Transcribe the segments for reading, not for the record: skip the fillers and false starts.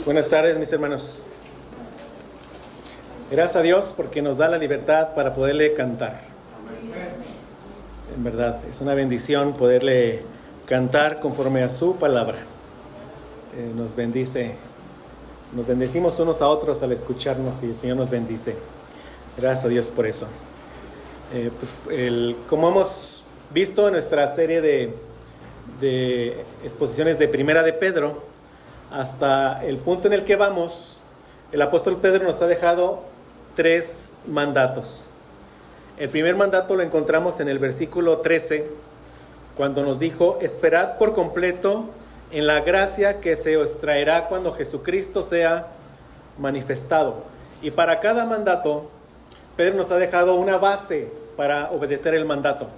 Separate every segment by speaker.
Speaker 1: Buenas tardes, mis hermanos. Gracias a Dios porque nos da la libertad para poderle cantar. En verdad, es una bendición poderle cantar conforme a su palabra. Nos bendice, nos bendecimos unos a otros al escucharnos y el Señor nos bendice. Gracias a Dios por eso. Como hemos visto en nuestra serie de exposiciones de Primera de Pedro, hasta el punto en el que vamos, el apóstol Pedro nos ha dejado 3 mandatos. El primer mandato lo encontramos en el versículo 13, cuando nos dijo: esperad por completo en la gracia que se os traerá cuando Jesucristo sea manifestado. Y para cada mandato, Pedro nos ha dejado una base para obedecer el mandato.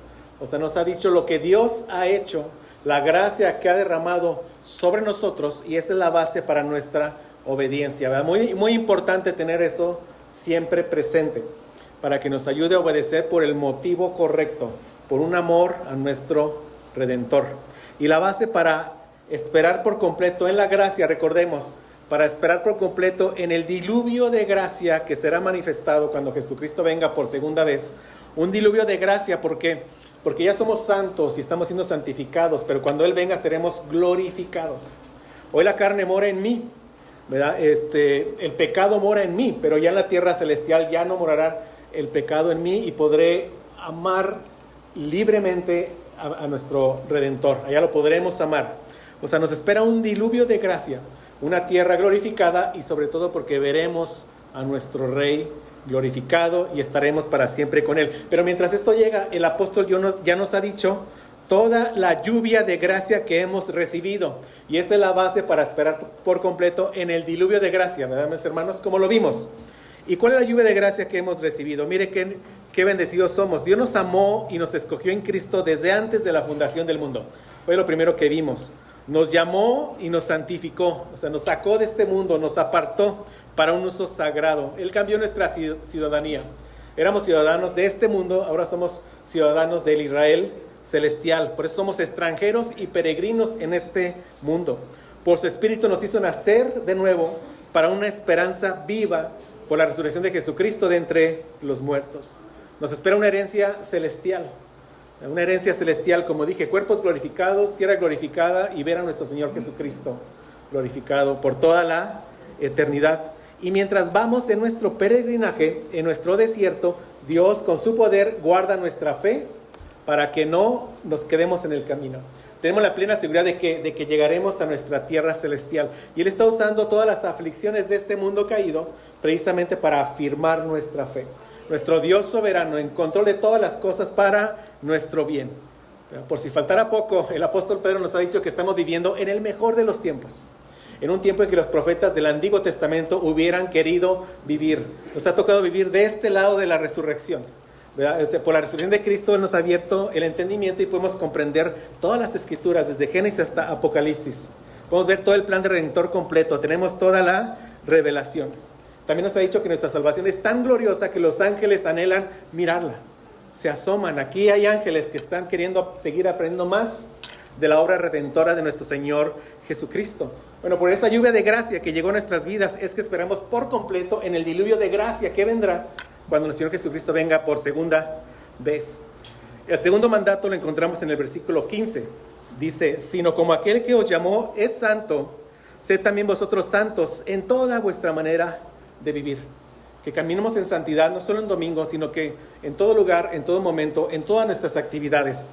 Speaker 1: O sea, nos ha dicho lo que Dios ha hecho, la gracia que ha derramado sobre nosotros, y esa es la base para nuestra obediencia, ¿verdad? Muy importante tener eso siempre presente, para que nos ayude a obedecer por el motivo correcto, por un amor a nuestro Redentor. Y la base para esperar por completo en la gracia, recordemos, para esperar por completo en el diluvio de gracia que será manifestado cuando Jesucristo venga por segunda vez. Un diluvio de gracia, ¿por qué? Porque ya somos santos y estamos siendo santificados, pero cuando Él venga seremos glorificados. Hoy la carne mora en mí, ¿verdad? El pecado mora en mí, pero ya en la tierra celestial ya no morará el pecado en mí y podré amar libremente a nuestro Redentor. Allá lo podremos amar. O sea, nos espera un diluvio de gracia, una tierra glorificada, y sobre todo porque veremos a nuestro Rey glorificado y estaremos para siempre con Él. Pero mientras esto llega, el apóstol ya nos ha dicho toda la lluvia de gracia que hemos recibido, y esa es la base para esperar por completo en el diluvio de gracia, ¿verdad, mis hermanos? Como lo vimos. ¿Y cuál es la lluvia de gracia que hemos recibido? Mire qué bendecidos somos. Dios nos amó y nos escogió en Cristo desde antes de la fundación del mundo. Fue lo primero que vimos. Nos llamó y nos santificó, o sea, nos sacó de este mundo, nos apartó para un uso sagrado. Él cambió nuestra ciudadanía. Éramos ciudadanos de este mundo, ahora somos ciudadanos del Israel celestial. Por eso somos extranjeros y peregrinos en este mundo. Por su Espíritu nos hizo nacer de nuevo para una esperanza viva por la resurrección de Jesucristo de entre los muertos. Nos espera una herencia celestial. Una herencia celestial, como dije, cuerpos glorificados, tierra glorificada, y ver a nuestro Señor Jesucristo glorificado por toda la eternidad. Y mientras vamos en nuestro peregrinaje, en nuestro desierto, Dios con su poder guarda nuestra fe para que no nos quedemos en el camino. Tenemos la plena seguridad de que llegaremos a nuestra tierra celestial. Y Él está usando todas las aflicciones de este mundo caído precisamente para afirmar nuestra fe. Nuestro Dios soberano, en control de todas las cosas para nuestro bien. Por si faltara poco, el apóstol Pedro nos ha dicho que estamos viviendo en el mejor de los tiempos. En un tiempo en que los profetas del Antiguo Testamento hubieran querido vivir. Nos ha tocado vivir de este lado de la resurrección, ¿verdad? Por la resurrección de Cristo Él nos ha abierto el entendimiento y podemos comprender todas las escrituras, desde Génesis hasta Apocalipsis. Podemos ver todo el plan de Redentor completo, tenemos toda la revelación. También nos ha dicho que nuestra salvación es tan gloriosa que los ángeles anhelan mirarla. Se asoman. Aquí hay ángeles que están queriendo seguir aprendiendo más de la obra redentora de nuestro Señor Jesucristo. Bueno, por esa lluvia de gracia que llegó a nuestras vidas es que esperamos por completo en el diluvio de gracia que vendrá cuando nuestro Señor Jesucristo venga por segunda vez. El segundo mandato lo encontramos en el versículo 15. Dice: sino como aquel que os llamó es santo, sed también vosotros santos en toda vuestra manera de vivir. Que caminemos en santidad, no solo en domingo, sino que en todo lugar, en todo momento, en todas nuestras actividades.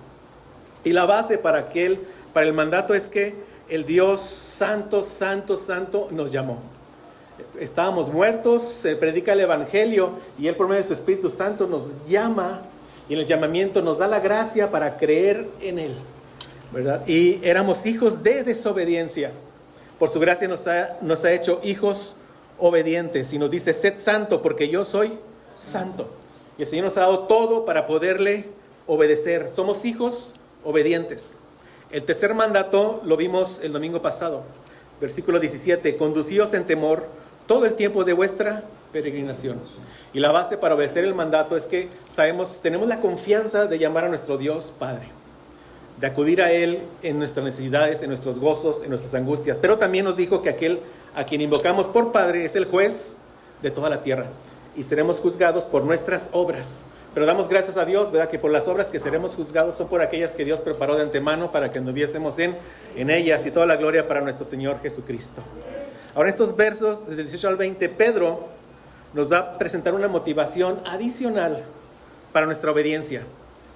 Speaker 1: Y la base para el mandato es que el Dios santo, santo, santo nos llamó. Estábamos muertos, se predica el Evangelio y Él por medio de su Espíritu Santo nos llama, y en el llamamiento nos da la gracia para creer en Él, ¿verdad? Y éramos hijos de desobediencia. Por su gracia nos ha hecho hijos obedientes, y nos dice: sed santo porque yo soy santo. Y el Señor nos ha dado todo para poderle obedecer. Somos hijos obedientes. El tercer mandato lo vimos el domingo pasado, versículo 17: conducíos en temor todo el tiempo de vuestra peregrinación. Y la base para obedecer el mandato es que tenemos la confianza de llamar a nuestro Dios Padre, de acudir a Él en nuestras necesidades, en nuestros gozos, en nuestras angustias. Pero también nos dijo que aquel a quien invocamos por Padre, es el juez de toda la tierra y seremos juzgados por nuestras obras. Pero damos gracias a Dios, ¿verdad?, que por las obras que seremos juzgados son por aquellas que Dios preparó de antemano para que anduviésemos en ellas, y toda la gloria para nuestro Señor Jesucristo. Ahora, en estos versos, del 18 al 20, Pedro nos va a presentar una motivación adicional para nuestra obediencia,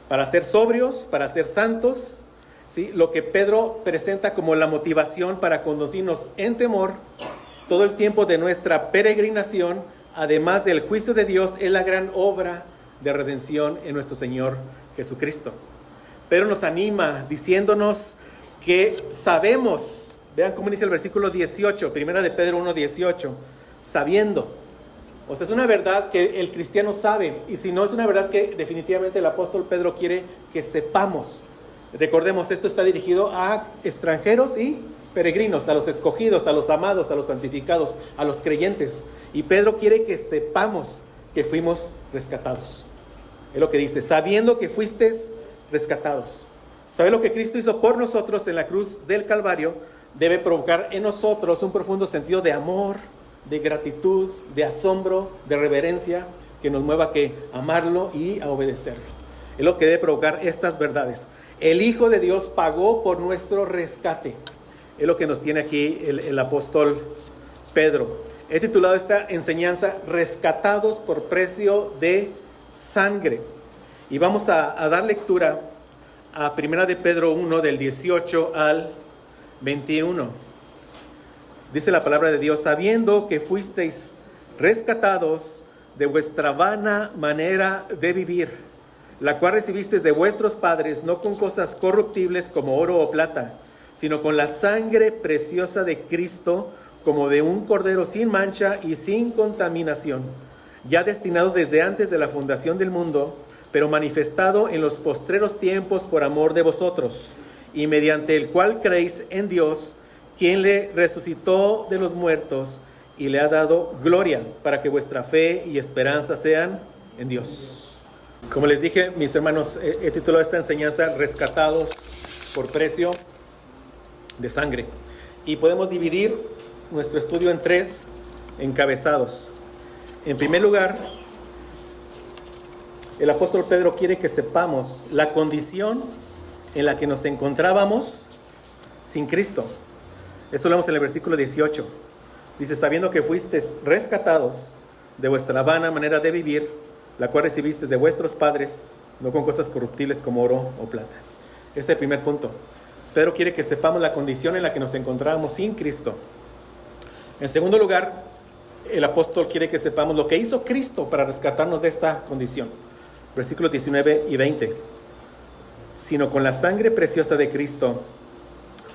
Speaker 1: para ser sobrios, para ser santos, ¿sí? Lo que Pedro presenta como la motivación para conducirnos en temor todo el tiempo de nuestra peregrinación, además del juicio de Dios, es la gran obra de redención en nuestro Señor Jesucristo. Pedro nos anima diciéndonos que sabemos, vean cómo dice el versículo 18, primera de Pedro 1:18, sabiendo. O sea, es una verdad que el cristiano sabe, y si no, es una verdad que definitivamente el apóstol Pedro quiere que sepamos. Recordemos, esto está dirigido a extranjeros y peregrinos, a los escogidos, a los amados, a los santificados, a los creyentes. Y Pedro quiere que sepamos que fuimos rescatados. Es lo que dice, sabiendo que fuisteis rescatados. Saber lo que Cristo hizo por nosotros en la cruz del Calvario debe provocar en nosotros un profundo sentido de amor, de gratitud, de asombro, de reverencia, que nos mueva a que amarlo y a obedecerlo. Es lo que debe provocar estas verdades. El Hijo de Dios pagó por nuestro rescate. Es lo que nos tiene aquí el apóstol Pedro. He titulado esta enseñanza Rescatados por precio de sangre. Y vamos a dar lectura a 1 de Pedro 1, del 18 al 21. Dice la palabra de Dios, sabiendo que fuisteis rescatados de vuestra vana manera de vivir, la cual recibisteis de vuestros padres, no con cosas corruptibles como oro o plata, sino con la sangre preciosa de Cristo, como de un cordero sin mancha y sin contaminación, ya destinado desde antes de la fundación del mundo, pero manifestado en los postreros tiempos por amor de vosotros, y mediante el cual creéis en Dios, quien le resucitó de los muertos y le ha dado gloria, para que vuestra fe y esperanza sean en Dios. Como les dije, mis hermanos, he titulado esta enseñanza Rescatados por precio de sangre. Y podemos dividir nuestro estudio en 3 encabezados. En primer lugar, el apóstol Pedro quiere que sepamos la condición en la que nos encontrábamos sin Cristo. Eso lo vemos en el versículo 18. Dice, sabiendo que fuisteis rescatados de vuestra vana manera de vivir, la cual recibisteis de vuestros padres, no con cosas corruptibles como oro o plata. Este es el primer punto. Pedro quiere que sepamos la condición en la que nos encontrábamos sin Cristo. En segundo lugar, el apóstol quiere que sepamos lo que hizo Cristo para rescatarnos de esta condición. Versículos 19 y 20. Sino con la sangre preciosa de Cristo,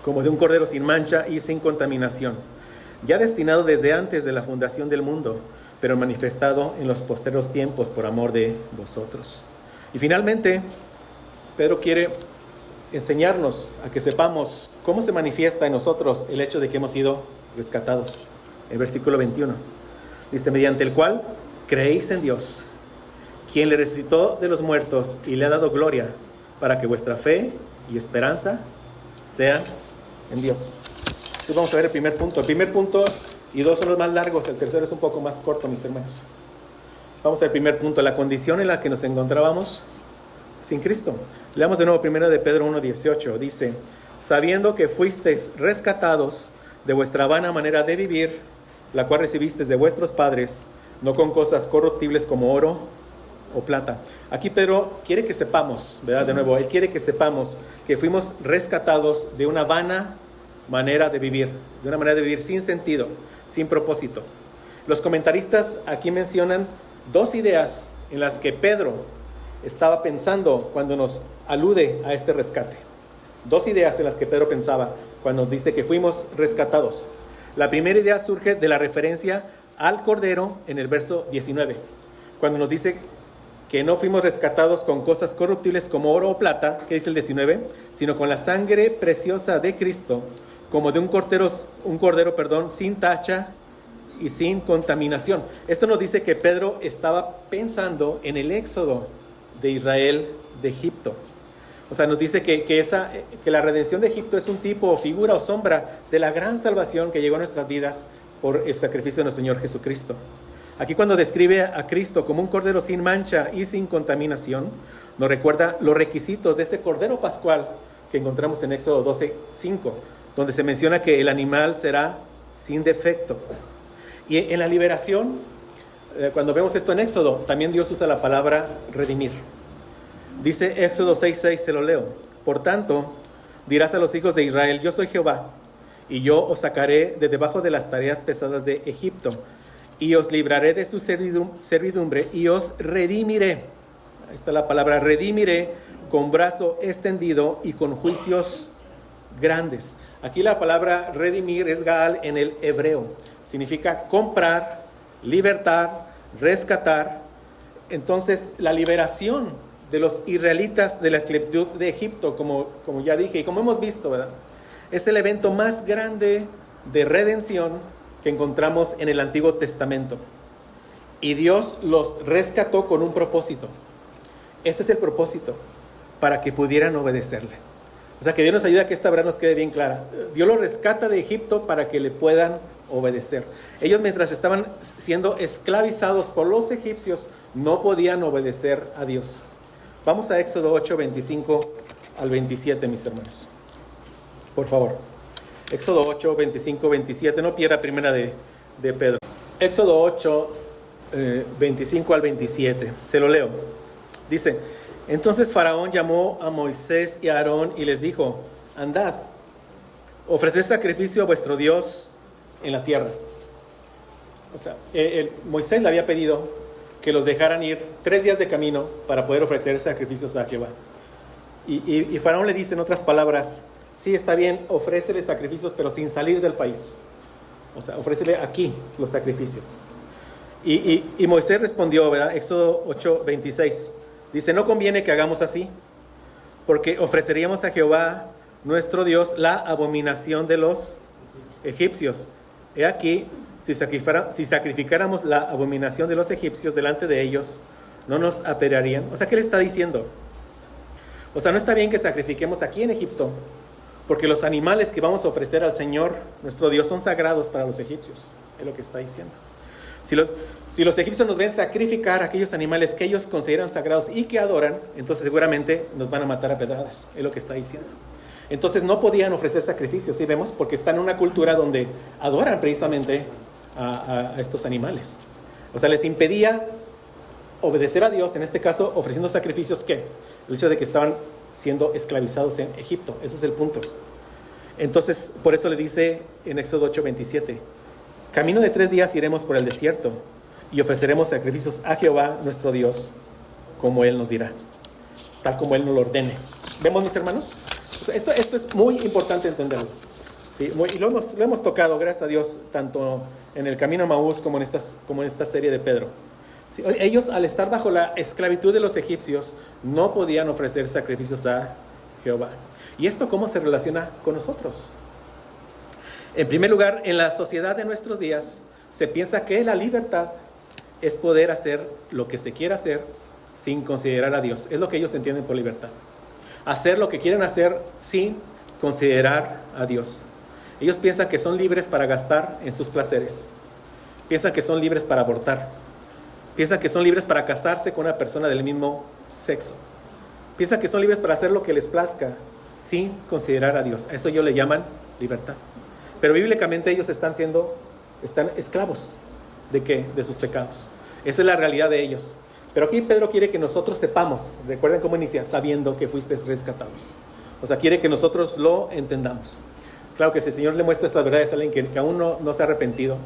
Speaker 1: como de un cordero sin mancha y sin contaminación, ya destinado desde antes de la fundación del mundo, pero manifestado en los posteros tiempos por amor de vosotros. Y finalmente, Pedro quiere enseñarnos a que sepamos cómo se manifiesta en nosotros el hecho de que hemos sido rescatados. El versículo 21 dice, mediante el cual creéis en Dios, quien le resucitó de los muertos y le ha dado gloria, para que vuestra fe y esperanza sean en Dios. Entonces vamos a ver el primer punto. El primer punto y 2 son los más largos, el tercero es un poco más corto, mis hermanos. Vamos al primer punto, la condición en la que nos encontrábamos sin Cristo. Leamos de nuevo 1 de Pedro 1:18. Dice, sabiendo que fuisteis rescatados de vuestra vana manera de vivir, la cual recibisteis de vuestros padres, no con cosas corruptibles como oro o plata. Aquí Pedro quiere que sepamos, ¿verdad? De nuevo, él quiere que sepamos que fuimos rescatados de una vana manera de vivir, de una manera de vivir sin sentido, sin propósito. Los comentaristas aquí mencionan 2 ideas en las que Pedro estaba pensando cuando nos alude a este rescate. 2 ideas en las que Pedro pensaba cuando nos dice que fuimos rescatados. La primera idea surge de la referencia al Cordero en el verso 19, cuando nos dice que no fuimos rescatados con cosas corruptibles como oro o plata, que dice el 19, sino con la sangre preciosa de Cristo, como de un cordero, sin tacha y sin contaminación. Esto nos dice que Pedro estaba pensando en el éxodo de Israel de Egipto. O sea, nos dice que la redención de Egipto es un tipo o figura o sombra de la gran salvación que llegó a nuestras vidas por el sacrificio de nuestro Señor Jesucristo. Aquí cuando describe a Cristo como un cordero sin mancha y sin contaminación, nos recuerda los requisitos de este cordero pascual que encontramos en Éxodo 12:5, donde se menciona que el animal será sin defecto. Y en la liberación, cuando vemos esto en Éxodo, también Dios usa la palabra redimir. Dice Éxodo 6:6, se lo leo: por tanto, dirás a los hijos de Israel, yo soy Jehová, y yo os sacaré de debajo de las tareas pesadas de Egipto, y os libraré de su servidumbre, y os redimiré. Ahí está la palabra redimiré, con brazo extendido y con juicios grandes. Aquí la palabra redimir es Gaal en el hebreo. Significa comprar, libertar, rescatar. Entonces, la liberación de los israelitas de la esclavitud de Egipto, como ya dije y como hemos visto, ¿verdad?, es el evento más grande de redención que encontramos en el Antiguo Testamento. Y Dios los rescató con un propósito. Este es el propósito, para que pudieran obedecerle. O sea, que Dios nos ayuda a que esta verdad nos quede bien clara. Dios los rescata de Egipto para que le puedan obedecer. Ellos, mientras estaban siendo esclavizados por los egipcios, no podían obedecer a Dios. Vamos a Éxodo 8, 25 al 27, mis hermanos. Por favor. Éxodo 8, 25, 27. No pierda primera de Pedro. Éxodo 8, 25 al 27. Se lo leo. Dice: entonces Faraón llamó a Moisés y a Aarón y les dijo: andad, ofreced sacrificio a vuestro Dios en la tierra. O sea, Moisés le había pedido que los dejaran ir 3 días de camino para poder ofrecer sacrificios a Jehová. Y Faraón le dice, en otras palabras: sí, está bien, ofrécele sacrificios, pero sin salir del país. O sea, ofrécele aquí los sacrificios. Y Moisés respondió, ¿verdad? Éxodo 8, 26. Dice: no conviene que hagamos así, porque ofreceríamos a Jehová nuestro Dios la abominación de los egipcios. He aquí, si sacrificáramos la abominación de los egipcios delante de ellos, no nos apedrearían. O sea, ¿qué le está diciendo? O sea, no está bien que sacrifiquemos aquí en Egipto, porque los animales que vamos a ofrecer al Señor, nuestro Dios, son sagrados para los egipcios. Es lo que está diciendo. Si los egipcios nos ven sacrificar aquellos animales que ellos consideran sagrados y que adoran, entonces seguramente nos van a matar a pedradas. Es lo que está diciendo. Entonces no podían ofrecer sacrificios, ¿sí vemos? Porque están en una cultura donde adoran precisamente a estos animales. O sea, les impedía obedecer a Dios, en este caso ofreciendo sacrificios. ¿Qué? El hecho de que estaban siendo esclavizados en Egipto. Ese es el punto. Entonces, por eso le dice en Éxodo 8, 27: camino de 3 días iremos por el desierto y ofreceremos sacrificios a Jehová nuestro Dios, como Él nos dirá, tal como Él nos lo ordene. ¿Vemos, mis hermanos? O sea, esto es muy importante entenderlo. ¿Sí? Y lo hemos tocado, gracias a Dios, tanto en el camino a Maús como en esta serie de Pedro. ¿Sí? Ellos, al estar bajo la esclavitud de los egipcios, no podían ofrecer sacrificios a Jehová. ¿Y esto cómo se relaciona con nosotros? En primer lugar, en la sociedad de nuestros días se piensa que la libertad es poder hacer lo que se quiera hacer sin considerar a Dios. Es lo que ellos entienden por libertad. Hacer lo que quieren hacer sin considerar a Dios. Ellos piensan que son libres para gastar en sus placeres. Piensan que son libres para abortar. Piensan que son libres para casarse con una persona del mismo sexo. Piensan que son libres para hacer lo que les plazca sin considerar a Dios. A eso ellos le llaman libertad. Pero bíblicamente ellos están esclavos. ¿De qué? De sus pecados. Esa es la realidad de ellos. Pero aquí Pedro quiere que nosotros sepamos, recuerden cómo inicia, sabiendo que fuisteis rescatados. O sea, quiere que nosotros lo entendamos. Claro que si el Señor le muestra estas verdades a alguien que aún no se ha arrepentido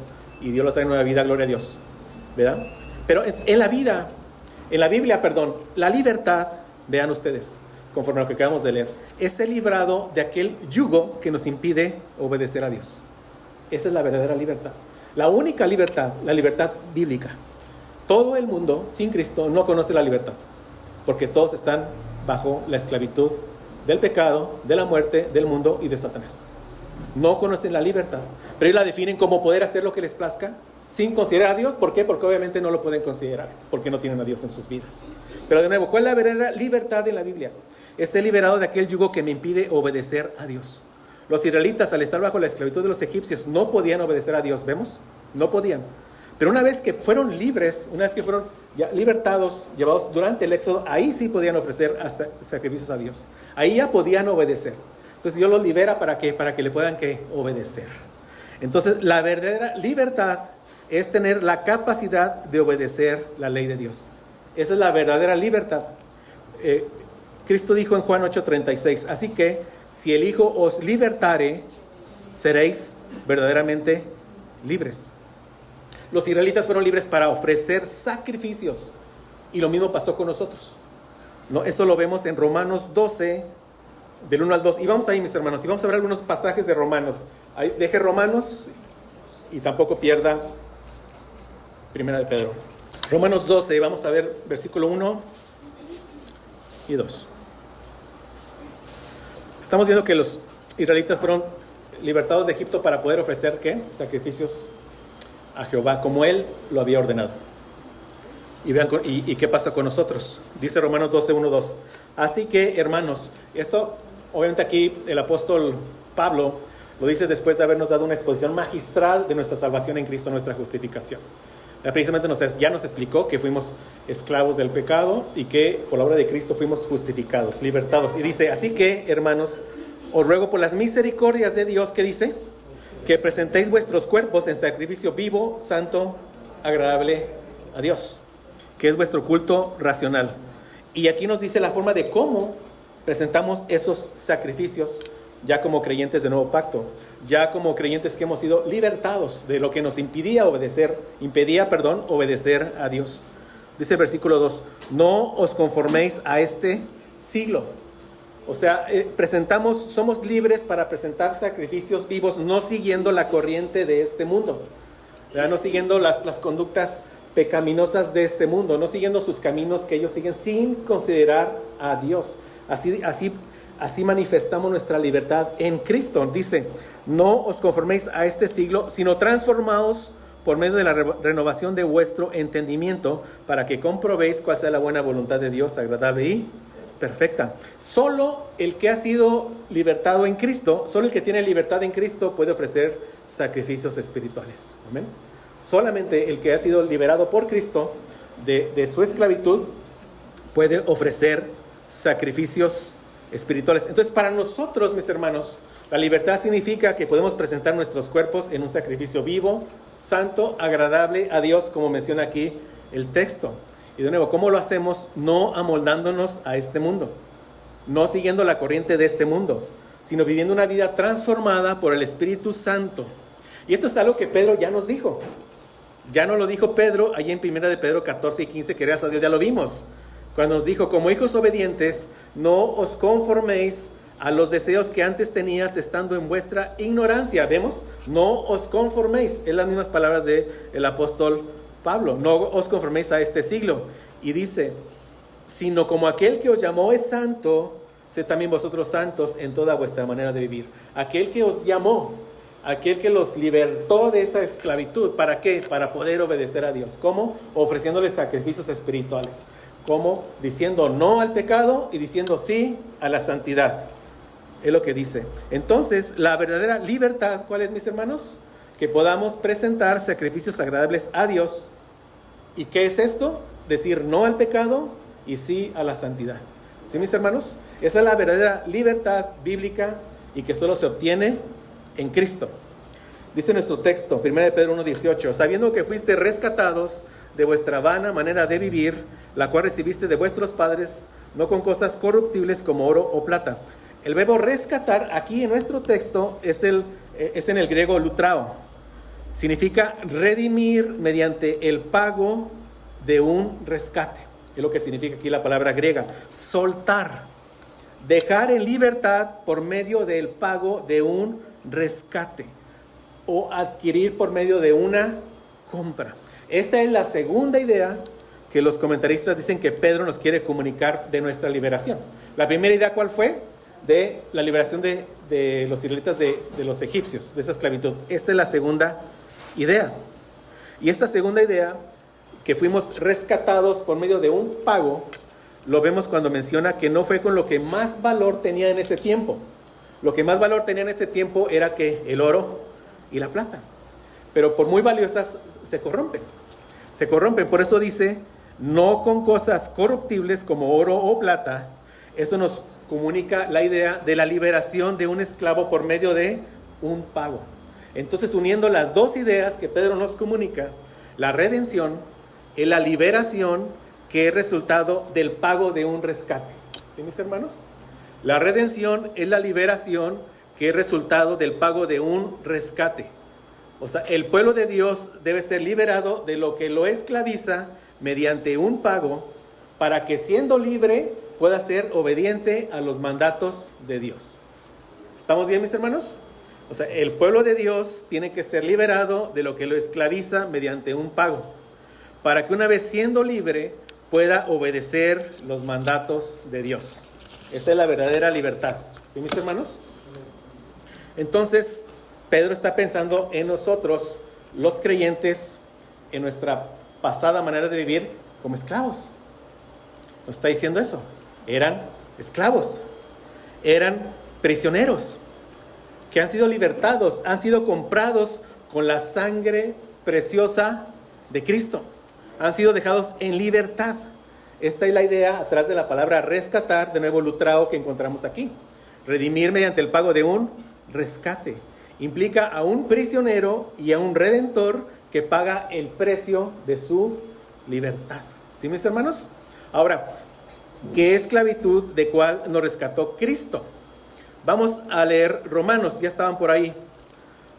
Speaker 1: y Dios lo trae en nueva vida, gloria a Dios, ¿verdad? Pero en la Biblia, la libertad, vean ustedes, conforme a lo que acabamos de leer, es el librado de aquel yugo que nos impide obedecer a Dios. Esa es la verdadera libertad. La única libertad, la libertad bíblica. Todo el mundo sin Cristo no conoce la libertad, porque todos están bajo la esclavitud del pecado, de la muerte, del mundo y de Satanás. No conocen la libertad, pero ellos la definen como poder hacer lo que les plazca sin considerar a Dios. ¿Por qué? Porque obviamente no lo pueden considerar, porque no tienen a Dios en sus vidas. Pero de nuevo, ¿cuál es la verdadera libertad de la Biblia? Es ser liberado de aquel yugo que me impide obedecer a Dios. Los israelitas, al estar bajo la esclavitud de los egipcios, no podían obedecer a Dios, ¿vemos? No podían. Pero una vez que fueron libres, una vez que fueron ya libertados, llevados durante el éxodo, ahí sí podían ofrecer sacrificios a Dios. Ahí ya podían obedecer. Entonces Dios los libera ¿para qué? Para que le puedan ¿qué? Obedecer. Entonces la verdadera libertad es tener la capacidad de obedecer la ley de Dios. Esa es la verdadera libertad. Cristo dijo en Juan 8:36, así que si el Hijo os libertare, seréis verdaderamente libres. Los israelitas fueron libres para ofrecer sacrificios y lo mismo pasó con nosotros, ¿no? Eso lo vemos en Romanos 12, del 1 al 2. Y vamos ahí, mis hermanos, y vamos a ver algunos pasajes de Romanos. Ahí, deje Romanos y tampoco pierda Primera de Pedro. Romanos 12, vamos a ver versículo 1 y 2. Estamos viendo que los israelitas fueron libertados de Egipto para poder ofrecer ¿qué? Sacrificios a Jehová como Él lo había ordenado. Y vean, ¿y qué pasa con nosotros? Dice Romanos 12, 1, 2. Así que, hermanos, esto obviamente aquí el apóstol Pablo lo dice después de habernos dado una exposición magistral de nuestra salvación en Cristo, nuestra justificación. Precisamente ya nos explicó que fuimos esclavos del pecado y que por la obra de Cristo fuimos justificados, libertados. Y dice, así que, hermanos, os ruego por las misericordias de Dios, ¿qué dice? Que presentéis vuestros cuerpos en sacrificio vivo, santo, agradable a Dios, que es vuestro culto racional. Y aquí nos dice la forma de cómo presentamos esos sacrificios ya como creyentes de nuevo pacto, ya como creyentes que hemos sido libertados de lo que nos impedía obedecer a Dios. Dice el versículo 2, no os conforméis a este siglo. O sea, somos libres para presentar sacrificios vivos, no siguiendo la corriente de este mundo, ¿verdad? No siguiendo las conductas pecaminosas de este mundo, no siguiendo sus caminos que ellos siguen sin considerar a Dios. Así manifestamos nuestra libertad en Cristo. Dice, no os conforméis a este siglo, sino transformaos por medio de la renovación de vuestro entendimiento, para que comprobéis cuál sea la buena voluntad de Dios, agradable y perfecta. Solo el que ha sido libertado en Cristo, solo el que tiene libertad en Cristo puede ofrecer sacrificios espirituales. Amén. Solamente el que ha sido liberado por Cristo de su esclavitud puede ofrecer sacrificios espirituales. Entonces, para nosotros, mis hermanos, la libertad significa que podemos presentar nuestros cuerpos en un sacrificio vivo, santo, agradable a Dios, como menciona aquí el texto. Y de nuevo, ¿cómo lo hacemos? No amoldándonos a este mundo, no siguiendo la corriente de este mundo, sino viviendo una vida transformada por el Espíritu Santo. Y esto es algo que Pedro ya nos dijo. Ya nos lo dijo Pedro, allí en 1 de Pedro 14 y 15, que gracias a Dios ya lo vimos. Cuando nos dijo, como hijos obedientes, no os conforméis a los deseos que antes tenías estando en vuestra ignorancia. ¿Vemos? No os conforméis. Es las mismas palabras del apóstol Pablo. No os conforméis a este siglo. Y dice, sino como aquel que os llamó es santo, sed también vosotros santos en toda vuestra manera de vivir. Aquel que os llamó, aquel que los libertó de esa esclavitud. ¿Para qué? Para poder obedecer a Dios. ¿Cómo? Ofreciéndoles sacrificios espirituales. ¿Cómo? Diciendo no al pecado y diciendo sí a la santidad. Es lo que dice. Entonces, la verdadera libertad, ¿cuál es, mis hermanos? Que podamos presentar sacrificios agradables a Dios. ¿Y qué es esto? Decir no al pecado y sí a la santidad. ¿Sí, mis hermanos? Esa es la verdadera libertad bíblica y que solo se obtiene en Cristo. Dice nuestro texto, 1 de Pedro 1:18, sabiendo que fuiste rescatados de vuestra vana manera de vivir, la cual recibiste de vuestros padres, no con cosas corruptibles como oro o plata. El verbo rescatar aquí en nuestro texto es en el griego lutrao. Significa redimir mediante el pago de un rescate. Es lo que significa aquí la palabra griega. Soltar. Dejar en libertad por medio del pago de un rescate. O adquirir por medio de una compra. Esta es la segunda idea que los comentaristas dicen que Pedro nos quiere comunicar de nuestra liberación. La primera idea, ¿cuál fue? De la liberación de los israelitas de los egipcios, de esa esclavitud. Esta es la segunda idea. Y esta segunda idea, que fuimos rescatados por medio de un pago, lo vemos cuando menciona que no fue con lo que más valor tenía en ese tiempo. Lo que más valor tenía en ese tiempo era que el oro y la plata. Pero por muy valiosas se corrompen. Se corrompen. Por eso dice, no con cosas corruptibles como oro o plata. Eso nos comunica la idea de la liberación de un esclavo por medio de un pago. Entonces, uniendo las dos ideas que Pedro nos comunica, la redención es la liberación que es resultado del pago de un rescate. ¿Sí, mis hermanos? La redención es la liberación que es resultado del pago de un rescate. O sea, el pueblo de Dios debe ser liberado de lo que lo esclaviza mediante un pago para que, siendo libre, pueda ser obediente a los mandatos de Dios. ¿Estamos bien, mis hermanos? O sea, el pueblo de Dios tiene que ser liberado de lo que lo esclaviza mediante un pago, para que una vez siendo libre pueda obedecer los mandatos de Dios. Esta es la verdadera libertad. ¿Sí, mis hermanos? Entonces, Pedro está pensando en nosotros, los creyentes, en nuestra pasada manera de vivir como esclavos. Nos está diciendo eso. Eran esclavos, eran prisioneros, que han sido libertados, han sido comprados con la sangre preciosa de Cristo. Han sido dejados en libertad. Esta es la idea atrás de la palabra rescatar, de nuevo lutrao, que encontramos aquí. Redimir mediante el pago de un rescate. Implica a un prisionero y a un redentor que paga el precio de su libertad. ¿Sí, mis hermanos? Ahora, ¿qué esclavitud de cuál nos rescató Cristo? Vamos a leer Romanos, ya estaban por ahí.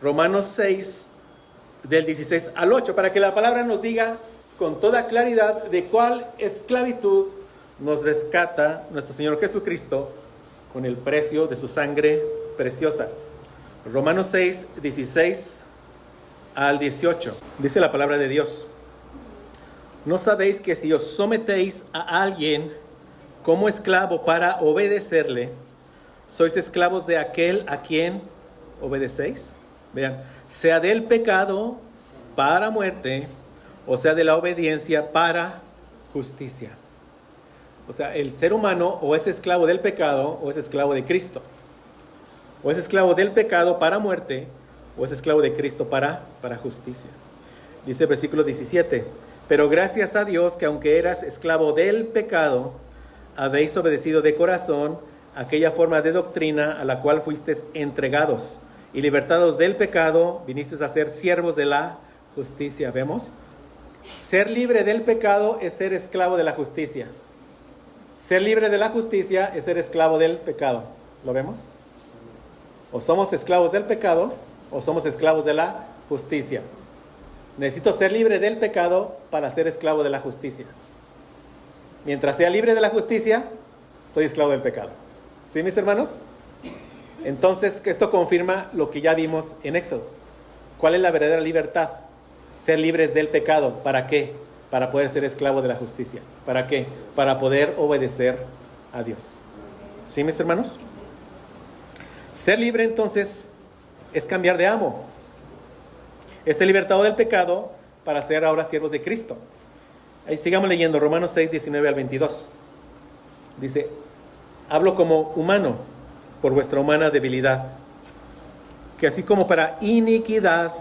Speaker 1: Romanos 6, del 16 al 8, para que la palabra nos diga con toda claridad de cuál esclavitud nos rescata nuestro Señor Jesucristo con el precio de su sangre preciosa. Romanos 6, 16 al 18. Dice la palabra de Dios: ¿no sabéis que si os sometéis a alguien como esclavo para obedecerle, sois esclavos de aquel a quien obedecéis? Vean, sea del pecado para muerte, o sea de la obediencia para justicia. O sea, el ser humano o es esclavo del pecado o es esclavo de Cristo. O es esclavo del pecado para muerte, o es esclavo de Cristo para justicia. Dice el versículo 17: pero gracias a Dios que aunque eras esclavo del pecado, habéis obedecido de corazón aquella forma de doctrina a la cual fuisteis entregados, y libertados del pecado, vinisteis a ser siervos de la justicia. ¿Vemos? Ser libre del pecado es ser esclavo de la justicia. Ser libre de la justicia es ser esclavo del pecado. ¿Lo vemos? O somos esclavos del pecado o somos esclavos de la justicia. Necesito ser libre del pecado para ser esclavo de la justicia. Mientras sea libre de la justicia, soy esclavo del pecado. ¿Sí, mis hermanos? Entonces, esto confirma lo que ya vimos en Éxodo. ¿Cuál es la verdadera libertad? Ser libres del pecado. ¿Para qué? Para poder ser esclavo de la justicia. ¿Para qué? Para poder obedecer a Dios. ¿Sí, mis hermanos? Ser libre, entonces, es cambiar de amo. Es ser libertado del pecado para ser ahora siervos de Cristo. Ahí sigamos leyendo Romanos 6, 19 al 22. Dice: hablo como humano por vuestra humana debilidad, que así como para iniquidad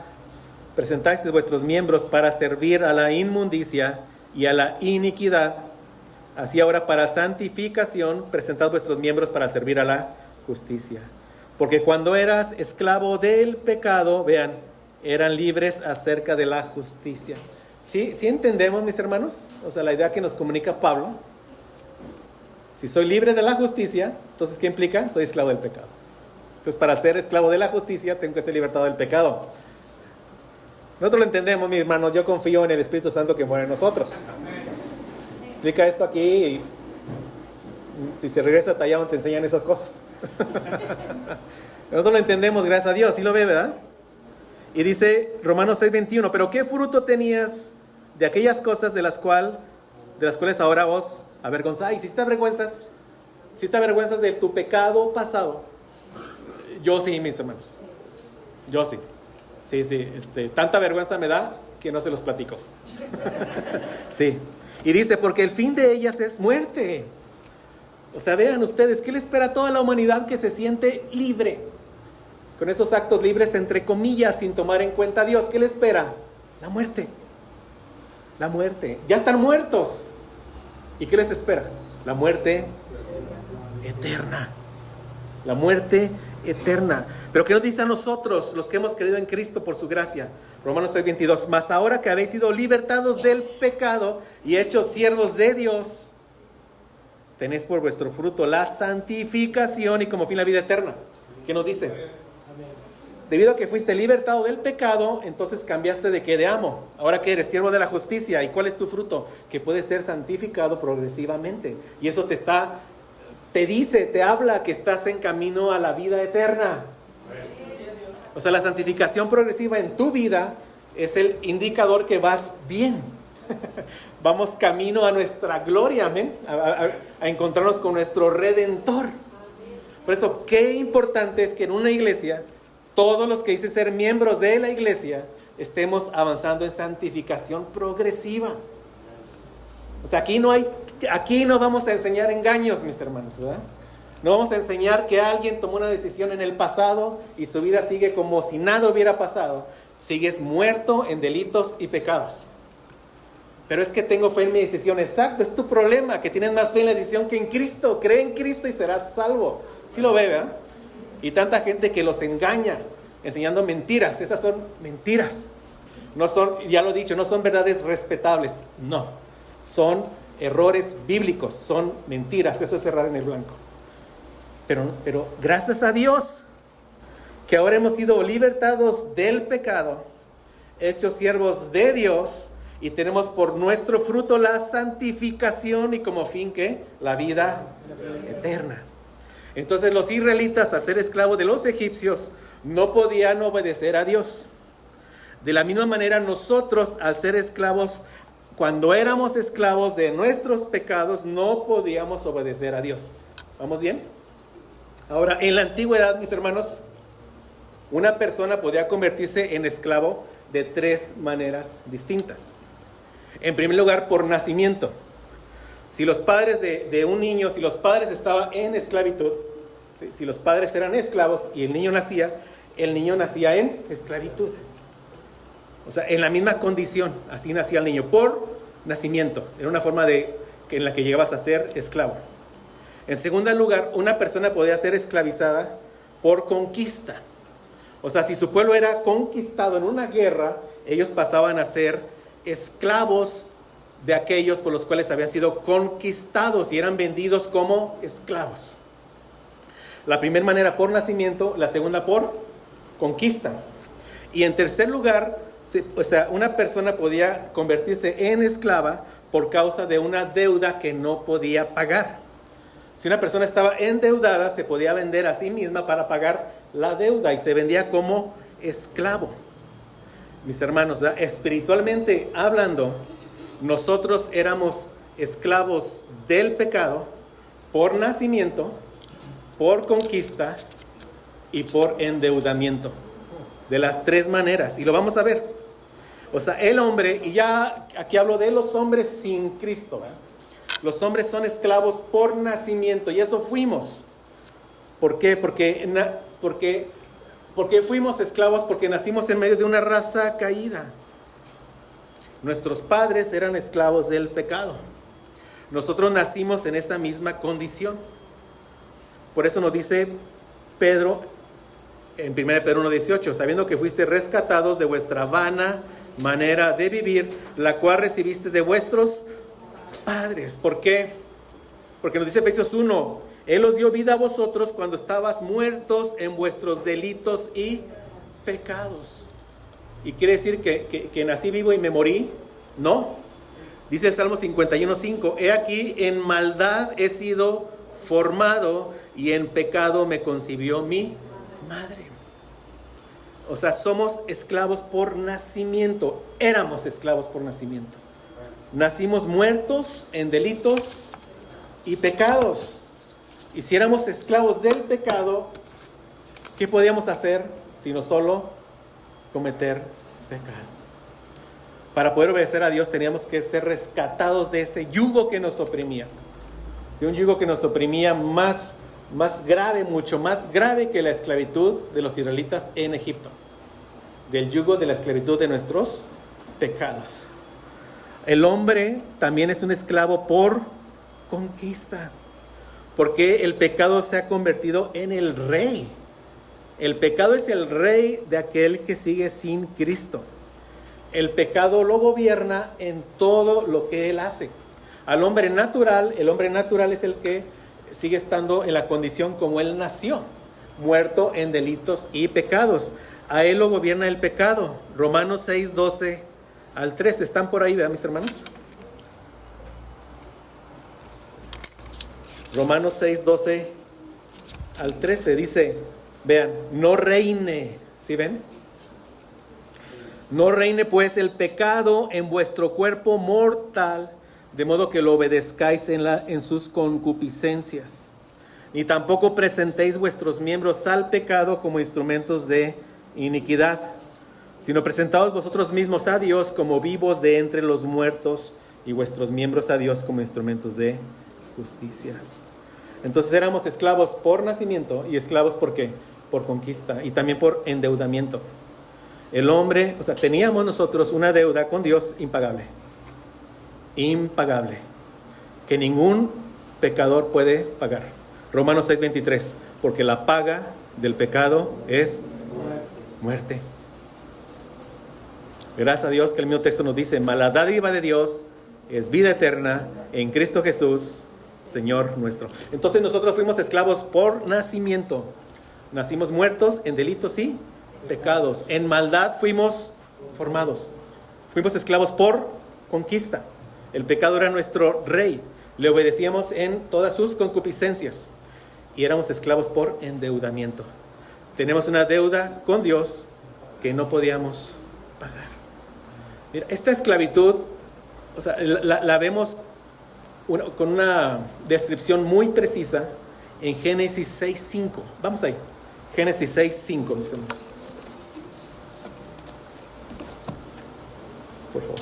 Speaker 1: presentáis vuestros miembros para servir a la inmundicia y a la iniquidad, así ahora para santificación presentad vuestros miembros para servir a la justicia. Porque cuando eras esclavo del pecado, vean, eran libres acerca de la justicia. ¿Sí entendemos, mis hermanos? O sea, la idea que nos comunica Pablo. Si soy libre de la justicia, entonces, ¿qué implica? Soy esclavo del pecado. Entonces, para ser esclavo de la justicia, tengo que ser libertado del pecado. Nosotros lo entendemos, mis hermanos. Yo confío en el Espíritu Santo que muere en nosotros. Explica esto aquí y si regresa tallado te enseñan esas cosas. Nosotros lo entendemos, gracias a Dios. ¿Sí lo ve, verdad? Y dice Romanos 6, 21: pero ¿qué fruto tenías de aquellas cosas de las cuales ahora os avergonzáis? Si te avergüenzas de tu pecado pasado. Yo sí, mis hermanos. Yo sí. Sí, tanta vergüenza me da que no se los platico. Sí. Y dice: porque el fin de ellas es muerte. O sea, vean ustedes, ¿qué le espera a toda la humanidad que se siente libre? Con esos actos libres, entre comillas, sin tomar en cuenta a Dios, ¿qué le espera? La muerte. La muerte. Ya están muertos. ¿Y qué les espera? La muerte eterna. La muerte eterna. Pero ¿qué nos dice a nosotros, los que hemos creído en Cristo por su gracia? Romanos 6:22. Mas ahora que habéis sido libertados del pecado y hechos siervos de Dios, tenéis por vuestro fruto la santificación y como fin la vida eterna. ¿Qué nos dice? Debido a que fuiste libertado del pecado, entonces cambiaste de qué, de amo. Ahora que eres siervo de la justicia. ¿Y cuál es tu fruto? Que puedes ser santificado progresivamente. Y eso te dice, te habla que estás en camino a la vida eterna. O sea, la santificación progresiva en tu vida es el indicador que vas bien. Vamos camino a nuestra gloria, amén. A encontrarnos con nuestro Redentor. Por eso, qué importante es que en una iglesia, todos los que dicen ser miembros de la iglesia, estemos avanzando en santificación progresiva. O sea, aquí no vamos a enseñar engaños, mis hermanos, ¿verdad? No vamos a enseñar que alguien tomó una decisión en el pasado y su vida sigue como si nada hubiera pasado. Sigues muerto en delitos y pecados. Pero es que tengo fe en mi decisión. Exacto, es tu problema, que tienes más fe en la decisión que en Cristo. Cree en Cristo y serás salvo. ¿Sí lo ve, verdad? Y tanta gente que los engaña, enseñando mentiras. Esas son mentiras. No son, ya lo he dicho, no son verdades respetables. No, son errores bíblicos, son mentiras. Eso es errar en el blanco. Pero gracias a Dios, que ahora hemos sido libertados del pecado, hechos siervos de Dios, y tenemos por nuestro fruto la santificación y como fin, ¿qué? La vida eterna. Entonces los israelitas, al ser esclavos de los egipcios, no podían obedecer a Dios. De la misma manera nosotros, al ser esclavos, cuando éramos esclavos de nuestros pecados, no podíamos obedecer a Dios. ¿Vamos bien? Ahora, en la antigüedad, mis hermanos, una persona podía convertirse en esclavo de 3 maneras distintas. En primer lugar, por nacimiento. Si los padres de un niño, si los padres estaban en esclavitud, si los padres eran esclavos y el niño nacía en esclavitud. O sea, en la misma condición, así nacía el niño, por nacimiento. Era una forma en la que llegabas a ser esclavo. En segundo lugar, una persona podía ser esclavizada por conquista. O sea, si su pueblo era conquistado en una guerra, ellos pasaban a ser esclavos de aquellos por los cuales habían sido conquistados y eran vendidos como esclavos. La primera manera por nacimiento, la segunda por conquista. Y en tercer lugar, una persona podía convertirse en esclava por causa de una deuda que no podía pagar. Si una persona estaba endeudada, se podía vender a sí misma para pagar la deuda y se vendía como esclavo. Mis hermanos, ¿verdad? Espiritualmente hablando, nosotros éramos esclavos del pecado por nacimiento, por conquista y por endeudamiento. De las 3 maneras. Y lo vamos a ver. O sea, el hombre, y ya aquí hablo de los hombres sin Cristo, ¿verdad? Los hombres son esclavos por nacimiento y eso fuimos. ¿Por qué? Porque fuimos esclavos porque nacimos en medio de una raza caída. Nuestros padres eran esclavos del pecado. Nosotros nacimos en esa misma condición. Por eso nos dice Pedro en 1 Pedro 1:18, sabiendo que fuiste rescatados de vuestra vana manera de vivir, la cual recibiste de vuestros padres. ¿Por qué? Porque nos dice Efesios 1, Él os dio vida a vosotros cuando estabas muertos en vuestros delitos y pecados. ¿Y quiere decir que nací vivo y me morí? No. Dice el Salmo 51:5, he aquí en maldad he sido formado y en pecado me concibió mi madre. O sea, somos esclavos por nacimiento. Éramos esclavos por nacimiento. Nacimos muertos en delitos y pecados. Y si éramos esclavos del pecado, ¿qué podíamos hacer sino solo cometer pecado? Para poder obedecer a Dios teníamos que ser rescatados de ese yugo que nos oprimía. de un yugo que nos oprimía más grave, mucho más grave que la esclavitud de los israelitas en Egipto, del yugo de la esclavitud de nuestros pecados. El hombre también es un esclavo por conquista, porque el pecado se ha convertido en el rey. El pecado es el rey de aquel que sigue sin Cristo. El pecado lo gobierna en todo lo que él hace. Al hombre natural, el hombre natural es el que sigue estando en la condición como él nació, muerto en delitos y pecados. A él lo gobierna el pecado. Romanos 6, 12 al 13. ¿Están por ahí, vean, mis hermanos? Romanos 6, 12 al 13 dice, vean, no reine, ¿sí ven? No reine pues el pecado en vuestro cuerpo mortal, de modo que lo obedezcáis en sus concupiscencias. Ni tampoco presentéis vuestros miembros al pecado como instrumentos de iniquidad, sino presentaos vosotros mismos a Dios como vivos de entre los muertos, y vuestros miembros a Dios como instrumentos de justicia. Entonces éramos esclavos por nacimiento, y esclavos ¿por qué? Por conquista y también por endeudamiento. El hombre, teníamos nosotros una deuda con Dios impagable, que ningún pecador puede pagar. Romanos 6:23, porque la paga del pecado es muerte. Gracias a Dios que el mismo texto nos dice, mas la dádiva de Dios es vida eterna en Cristo Jesús, Señor nuestro. Entonces nosotros fuimos esclavos por nacimiento. Nacimos muertos en delitos y pecados. En maldad fuimos formados. Fuimos esclavos por conquista. El pecado era nuestro rey. Le obedecíamos en todas sus concupiscencias. Y éramos esclavos por endeudamiento. Tenemos una deuda con Dios que no podíamos pagar. Mira, esta esclavitud, la vemos con una descripción muy precisa en Génesis 6:5. Vamos ahí. Génesis 6:5, mis hermanos. Por favor.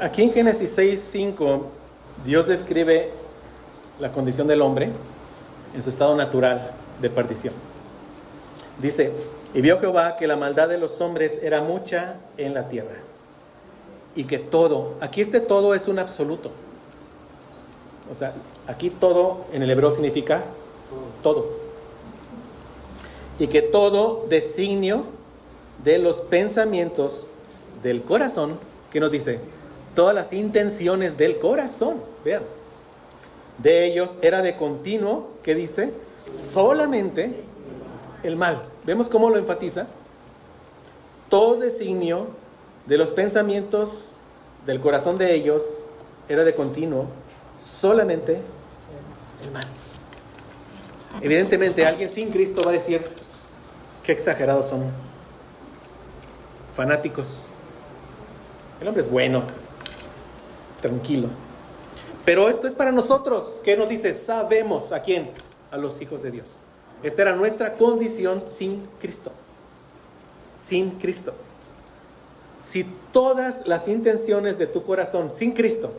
Speaker 1: Aquí en Génesis 6:5, Dios describe la condición del hombre en su estado natural de perdición. Dice, y vio Jehová que la maldad de los hombres era mucha en la tierra, y que todo, aquí todo es un absoluto. Aquí todo en el hebreo significa todo. Y que todo designio de los pensamientos del corazón, ¿qué nos dice? Todas las intenciones del corazón, vean, de ellos era de continuo, ¿qué dice? Solamente el mal. ¿Vemos cómo lo enfatiza? Todo designio de los pensamientos del corazón de ellos era de continuo, solamente el mal. Evidentemente, alguien sin Cristo va a decir, qué exagerados son, fanáticos. El hombre es bueno, tranquilo. Pero esto es para nosotros. ¿Qué nos dice? Sabemos a quién, a los hijos de Dios. Esta era nuestra condición sin Cristo. Sin Cristo. Si todas las intenciones de tu corazón sin Cristo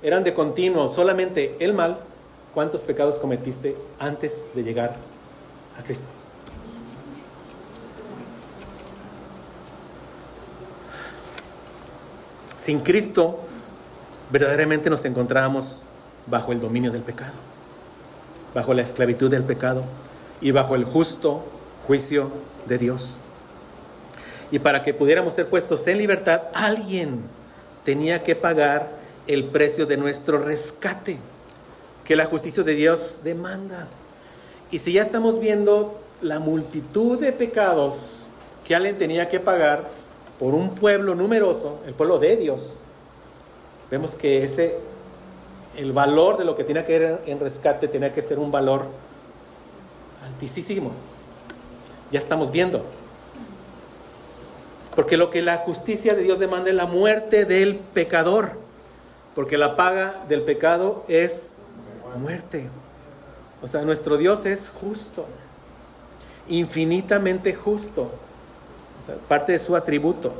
Speaker 1: eran de continuo solamente el mal, ¿cuántos pecados cometiste antes de llegar a Cristo? Sin Cristo, verdaderamente nos encontrábamos bajo el dominio del pecado, bajo la esclavitud del pecado y bajo el justo juicio de Dios. Y para que pudiéramos ser puestos en libertad, alguien tenía que pagar el precio de nuestro rescate, que la justicia de Dios demanda. Y si ya estamos viendo la multitud de pecados que alguien tenía que pagar por un pueblo numeroso, el pueblo de Dios, vemos que el valor de lo que tenía que ir en rescate tenía que ser un valor altísimo. Ya estamos viendo. Porque lo que la justicia de Dios demanda es la muerte del pecador. Porque la paga del pecado es muerte. Nuestro Dios es justo. infinitamente justo. O sea, parte de su atributo.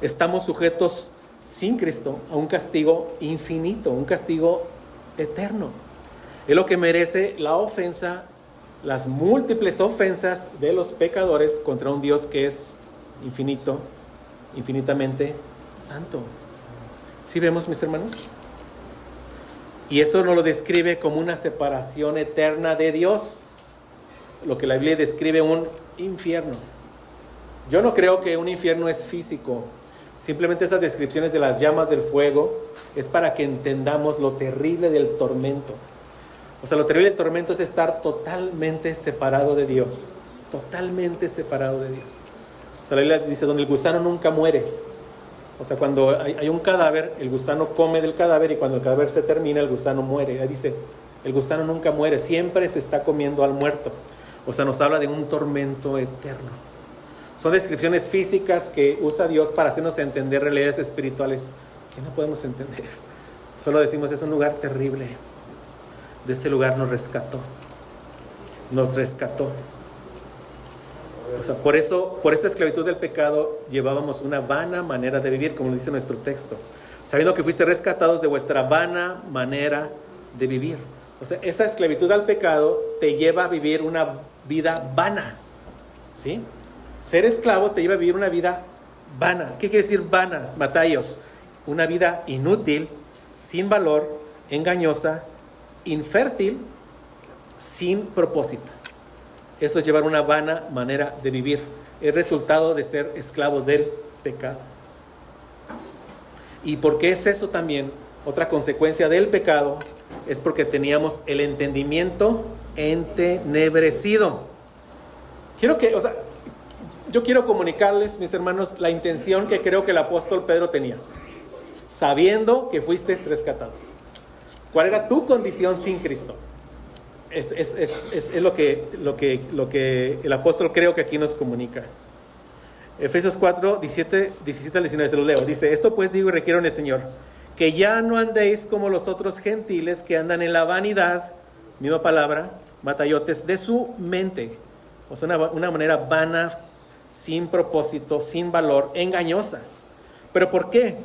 Speaker 1: Estamos sujetos sin Cristo a un castigo infinito, un castigo eterno. Es lo que merece la ofensa, las múltiples ofensas de los pecadores contra un Dios que es infinito, infinitamente santo. ¿Sí vemos, mis hermanos? Y eso nos lo describe como una separación eterna de Dios, lo que la Biblia describe un infierno. Yo no creo que un infierno es físico. Simplemente esas descripciones de las llamas del fuego es para que entendamos lo terrible del tormento. O sea, lo terrible del tormento es estar totalmente separado de Dios. Totalmente separado de Dios. O sea, la Biblia dice, donde el gusano nunca muere. O sea, cuando hay un cadáver, el gusano come del cadáver y cuando el cadáver se termina, el gusano muere. Ahí dice, el gusano nunca muere, siempre se está comiendo al muerto. O sea, nos habla de un tormento eterno. Son descripciones físicas que usa Dios para hacernos entender realidades espirituales que no podemos entender. Solo decimos, es un lugar terrible. De ese lugar nos rescató. Nos rescató. O sea, por esa esclavitud del pecado llevábamos una vana manera de vivir, como dice nuestro texto. Sabiendo que fuiste rescatados de vuestra vana manera de vivir. O sea, esa esclavitud al pecado te lleva a vivir una vida vana. ¿Sí? Ser esclavo te lleva a vivir una vida vana. ¿Qué quiere decir vana? Mataios. Una vida inútil, sin valor, engañosa, infértil, sin propósito. Eso es llevar una vana manera de vivir. Es resultado de ser esclavos del pecado. ¿Y por qué es eso también? Otra consecuencia del pecado es porque teníamos el entendimiento entenebrecido. Yo quiero comunicarles, mis hermanos, la intención que creo que el apóstol Pedro tenía, sabiendo que fuisteis rescatados. ¿Cuál era tu condición sin Cristo? Es lo que el apóstol creo que aquí nos comunica. Efesios 4, 17 al 19, se lo leo. Dice, esto pues digo y requiero en el Señor, que ya no andéis como los otros gentiles que andan en la vanidad, misma palabra, matayotes, de su mente. O sea, una manera vana, sin propósito, sin valor, engañosa. ¿Pero por qué?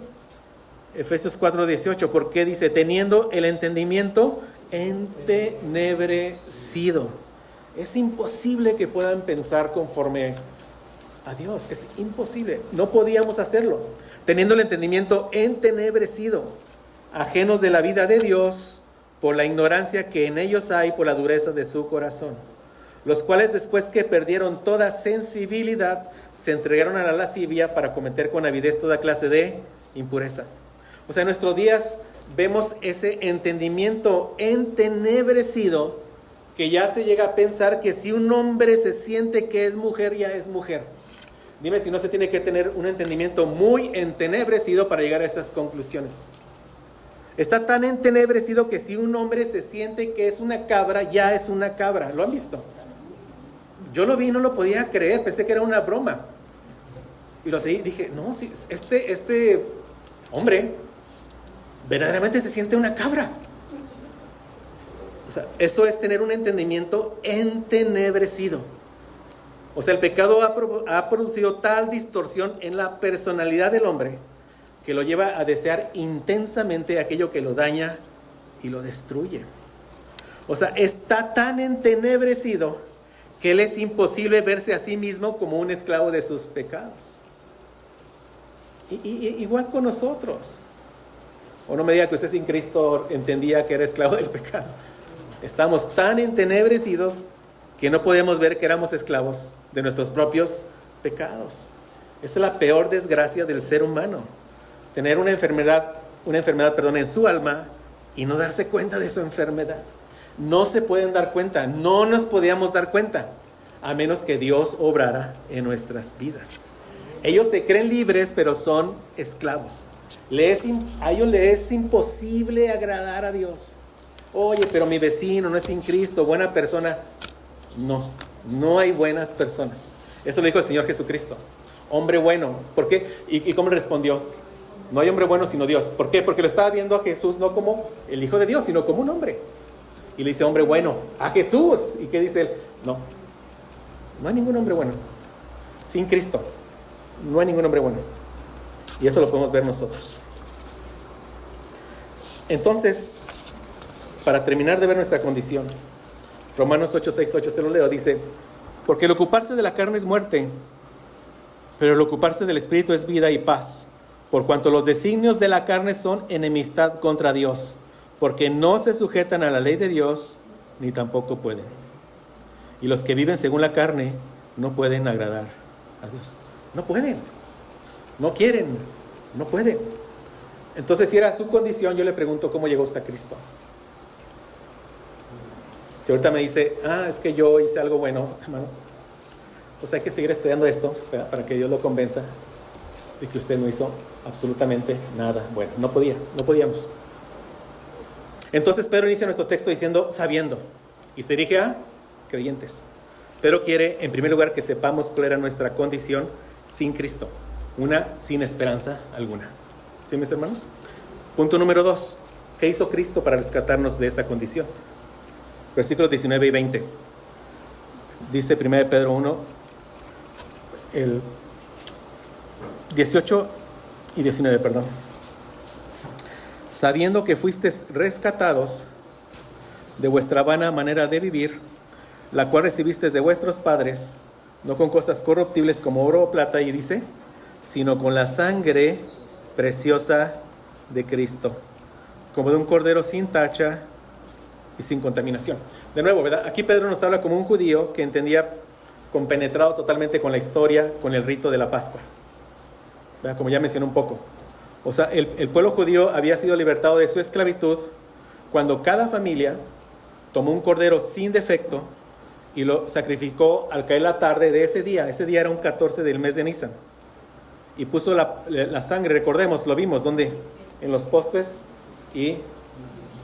Speaker 1: Efesios 4, 18, ¿por qué dice? Teniendo el entendimiento entenebrecido. Es imposible que puedan pensar conforme a Dios, es imposible, no podíamos hacerlo. Teniendo el entendimiento entenebrecido, ajenos de la vida de Dios, por la ignorancia que en ellos hay, por la dureza de su corazón, los cuales después que perdieron toda sensibilidad, se entregaron a la lascivia para cometer con avidez toda clase de impureza. O sea, en nuestros días vemos ese entendimiento entenebrecido, que ya se llega a pensar que si un hombre se siente que es mujer, ya es mujer. Dime si no se tiene que tener un entendimiento muy entenebrecido para llegar a esas conclusiones. Está tan entenebrecido que si un hombre se siente que es una cabra, ya es una cabra. ¿Lo han visto? Yo lo vi y no lo podía creer, pensé que era una broma. Y lo seguí, dije, no, si este hombre verdaderamente se siente una cabra. O sea, eso es tener un entendimiento entenebrecido. O sea, el pecado ha producido tal distorsión en la personalidad del hombre que lo lleva a desear intensamente aquello que lo daña y lo destruye. O sea, está tan entenebrecido que él es imposible verse a sí mismo como un esclavo de sus pecados. Igual con nosotros. O no me diga que usted sin Cristo entendía que era esclavo del pecado. Estamos tan entenebrecidos que no podemos ver que éramos esclavos de nuestros propios pecados. Esa es la peor desgracia del ser humano. Tener una enfermedad, en su alma y no darse cuenta de su enfermedad. No se pueden dar cuenta, no nos podíamos dar cuenta, a menos que Dios obrara en nuestras vidas. Ellos se creen libres, pero son esclavos. A ellos les es imposible agradar a Dios. Oye, pero mi vecino no es sin Cristo, buena persona. No hay buenas personas. Eso lo dijo el Señor Jesucristo. Hombre bueno. ¿Por qué? ¿Y cómo le respondió? No hay hombre bueno sino Dios. ¿Por qué? Porque lo estaba viendo a Jesús no como el Hijo de Dios, sino como un hombre. Y le dice hombre bueno a Jesús. ¿Y qué dice él? No. No hay ningún hombre bueno. Sin Cristo, no hay ningún hombre bueno. Y eso lo podemos ver nosotros. Entonces, para terminar de ver nuestra condición, Romanos 8:6-8, se lo leo, dice: porque el ocuparse de la carne es muerte, pero el ocuparse del Espíritu es vida y paz, por cuanto los designios de la carne son enemistad contra Dios, porque no se sujetan a la ley de Dios, ni tampoco pueden. Y los que viven según la carne no pueden agradar a Dios. No pueden, no quieren, no pueden. Entonces, si era su condición, yo le pregunto, ¿cómo llegó usted a Cristo? Si ahorita me dice, es que yo hice algo bueno, hermano, pues hay que seguir estudiando esto para que Dios lo convenza de que usted no hizo absolutamente nada bueno. No podíamos. Entonces Pedro inicia nuestro texto diciendo sabiendo, y se dirige a creyentes. Pedro quiere, en primer lugar, que sepamos cuál era nuestra condición sin Cristo, una sin esperanza alguna. ¿Sí, mis hermanos? Punto número 2. ¿Qué hizo Cristo para rescatarnos de esta condición? Versículos 19 y 20. Dice 1 Pedro 1, el 18 y 19, perdón. Sabiendo que fuisteis rescatados de vuestra vana manera de vivir, la cual recibisteis de vuestros padres, no con cosas corruptibles como oro o plata, y dice, sino con la sangre preciosa de Cristo, como de un cordero sin tacha y sin contaminación. De nuevo, ¿verdad? Aquí Pedro nos habla como un judío que entendía compenetrado totalmente con la historia, con el rito de la Pascua, ¿verdad? Como ya mencioné un poco. O sea, el pueblo judío había sido libertado de su esclavitud cuando cada familia tomó un cordero sin defecto y lo sacrificó al caer la tarde de ese día. Ese día era un 14 del mes de Nisan. Y puso la sangre, recordemos, lo vimos, ¿dónde? En los postes y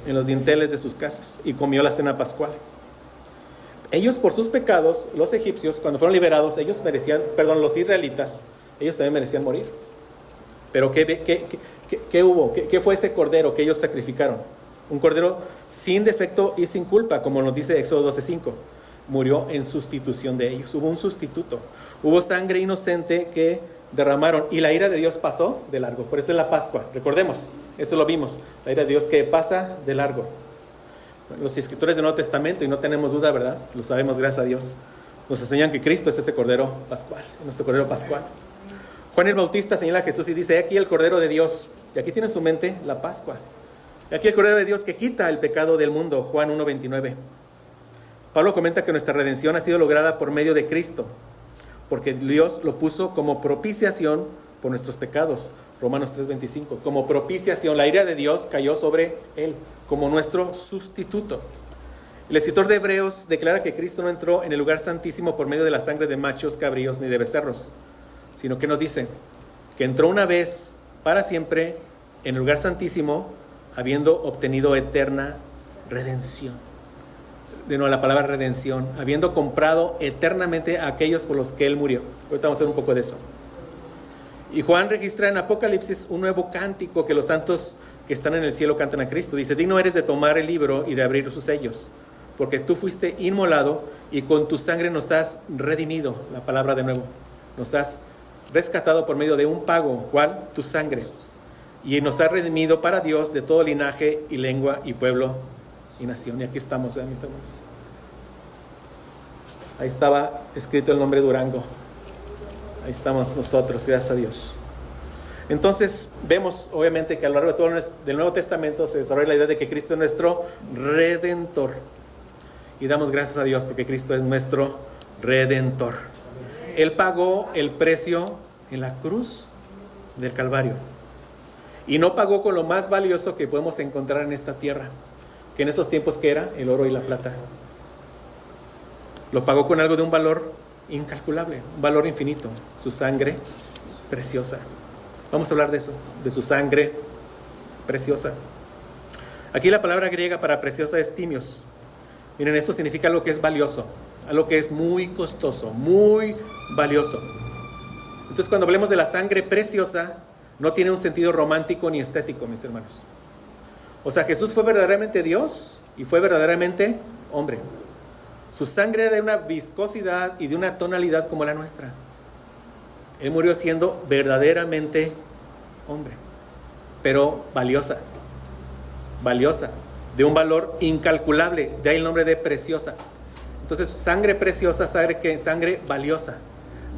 Speaker 1: en los dinteles de sus casas, y comió la cena pascual. Ellos, por sus pecados, los egipcios, cuando fueron liberados, los israelitas, ellos también merecían morir. Pero ¿qué hubo? ¿Qué fue ese cordero que ellos sacrificaron? Un cordero sin defecto y sin culpa, como nos dice Éxodo 12:5. Murió en sustitución de ellos. Hubo un sustituto. Hubo sangre inocente que derramaron, y la ira de Dios pasó de largo. Por eso es la Pascua, recordemos, eso lo vimos, la ira de Dios que pasa de largo. Los escritores del Nuevo Testamento, y no tenemos duda, ¿verdad? Lo sabemos, gracias a Dios, nos enseñan que Cristo es ese Cordero Pascual, nuestro Cordero Pascual. Juan el Bautista señala a Jesús y dice, aquí el Cordero de Dios, y aquí tiene en su mente la Pascua, y aquí el Cordero de Dios que quita el pecado del mundo. Juan 1:29. Pablo comenta que nuestra redención ha sido lograda por medio de Cristo, porque Dios lo puso como propiciación por nuestros pecados. Romanos 3:25. Como propiciación, la ira de Dios cayó sobre él, como nuestro sustituto. El escritor de Hebreos declara que Cristo no entró en el lugar santísimo por medio de la sangre de machos, cabríos, ni de becerros, sino que nos dice que entró una vez para siempre en el lugar santísimo, habiendo obtenido eterna redención. De nuevo la palabra redención, habiendo comprado eternamente a aquellos por los que Él murió. Ahorita vamos a ver un poco de eso. Y Juan registra en Apocalipsis un nuevo cántico que los santos que están en el cielo cantan a Cristo. Dice, digno eres de tomar el libro y de abrir sus sellos, porque tú fuiste inmolado y con tu sangre nos has redimido. La palabra de nuevo, nos has rescatado por medio de un pago. ¿Cuál? Tu sangre. Y nos has redimido para Dios de todo linaje y lengua y pueblo y nación. Y aquí estamos, ¿verdad, mis hermanos? Ahí estaba escrito el nombre Durango. Ahí estamos nosotros, gracias a Dios. Entonces vemos obviamente que a lo largo de todo del Nuevo Testamento se desarrolla la idea de que Cristo es nuestro Redentor. Y damos gracias a Dios porque Cristo es nuestro Redentor. Él pagó el precio en la cruz del Calvario. Y no pagó con lo más valioso que podemos encontrar en esta tierra, que en esos tiempos que era el oro y la plata. Lo pagó con algo de un valor incalculable, un valor infinito, su sangre preciosa. Vamos a hablar de eso, de su sangre preciosa. Aquí la palabra griega para preciosa es timios. Miren, esto significa algo que es valioso, algo que es muy costoso, muy valioso. Entonces, cuando hablemos de la sangre preciosa, no tiene un sentido romántico ni estético, mis hermanos. O sea, Jesús fue verdaderamente Dios y fue verdaderamente hombre. Su sangre era de una viscosidad y de una tonalidad como la nuestra. Él murió siendo verdaderamente hombre, pero valiosa, de un valor incalculable, de ahí el nombre de preciosa. Entonces, sangre preciosa, sangre valiosa,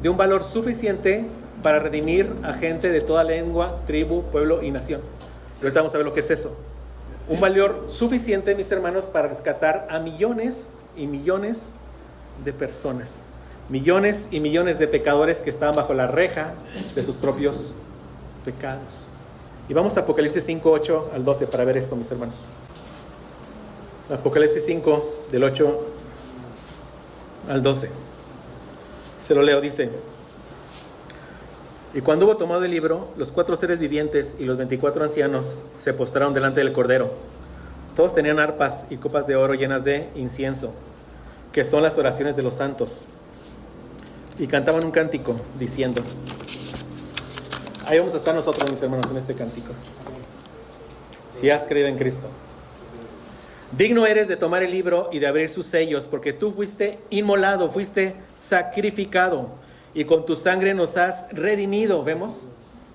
Speaker 1: de un valor suficiente para redimir a gente de toda lengua, tribu, pueblo y nación. Y ahorita vamos a ver lo que es eso. Un valor suficiente, mis hermanos, para rescatar a millones y millones de personas. Millones y millones de pecadores que estaban bajo la reja de sus propios pecados. Y vamos a Apocalipsis 5, 8 al 12 para ver esto, mis hermanos. Apocalipsis 5, del 8 al 12. Se lo leo, dice: y cuando hubo tomado el libro, los 4 seres vivientes y los 24 ancianos se postraron delante del Cordero. Todos tenían arpas y copas de oro llenas de incienso, que son las oraciones de los santos. Y cantaban un cántico diciendo... Ahí vamos a estar nosotros, mis hermanos, en este cántico. Si has creído en Cristo. Digno eres de tomar el libro y de abrir sus sellos, porque tú fuiste inmolado, fuiste sacrificado, y con tu sangre nos has redimido. ¿Vemos?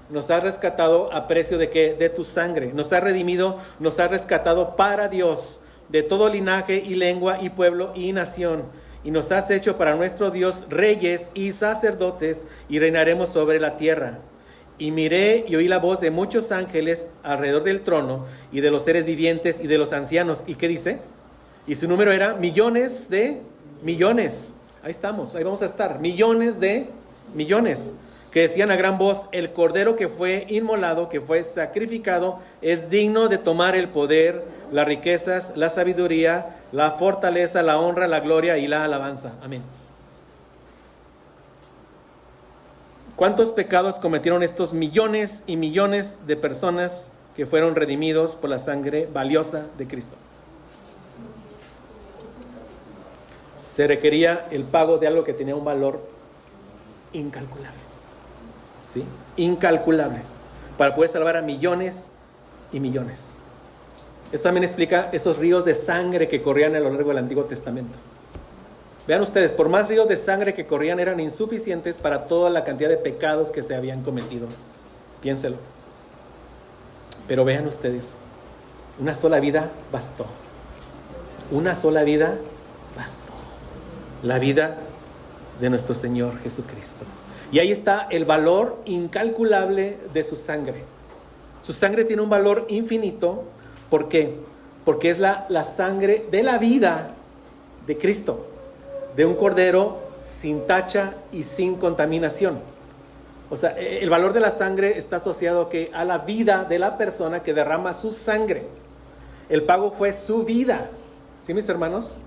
Speaker 1: Nos has rescatado a precio de ¿qué? De tu sangre. Nos has redimido, nos has rescatado para Dios, de todo linaje y lengua y pueblo y nación. Y nos has hecho para nuestro Dios reyes y sacerdotes, y reinaremos sobre la tierra. Y miré y oí la voz de muchos ángeles alrededor del trono, y de los seres vivientes y de los ancianos. ¿Y qué dice? Y su número era millones de millones. Ahí estamos, ahí vamos a estar. Millones de millones. Que decían a gran voz: el Cordero que fue inmolado, que fue sacrificado, es digno de tomar el poder, las riquezas, la sabiduría, la fortaleza, la honra, la gloria y la alabanza. Amén. ¿Cuántos pecados cometieron estos millones y millones de personas que fueron redimidos por la sangre valiosa de Cristo? Se requería el pago de algo que tenía un valor incalculable. ¿Sí? Incalculable. Para poder salvar a millones y millones. Esto también explica esos ríos de sangre que corrían a lo largo del Antiguo Testamento. Vean ustedes, por más ríos de sangre que corrían, eran insuficientes para toda la cantidad de pecados que se habían cometido. Piénselo. Pero vean ustedes, una sola vida bastó. Una sola vida bastó. La vida de nuestro Señor Jesucristo. Y ahí está el valor incalculable de su sangre. Su sangre tiene un valor infinito. ¿Por qué? Porque es la sangre de la vida de Cristo. De un cordero sin tacha y sin contaminación. O sea, el valor de la sangre está asociado a la vida de la persona que derrama su sangre. El pago fue su vida. ¿Sí, mis hermanos?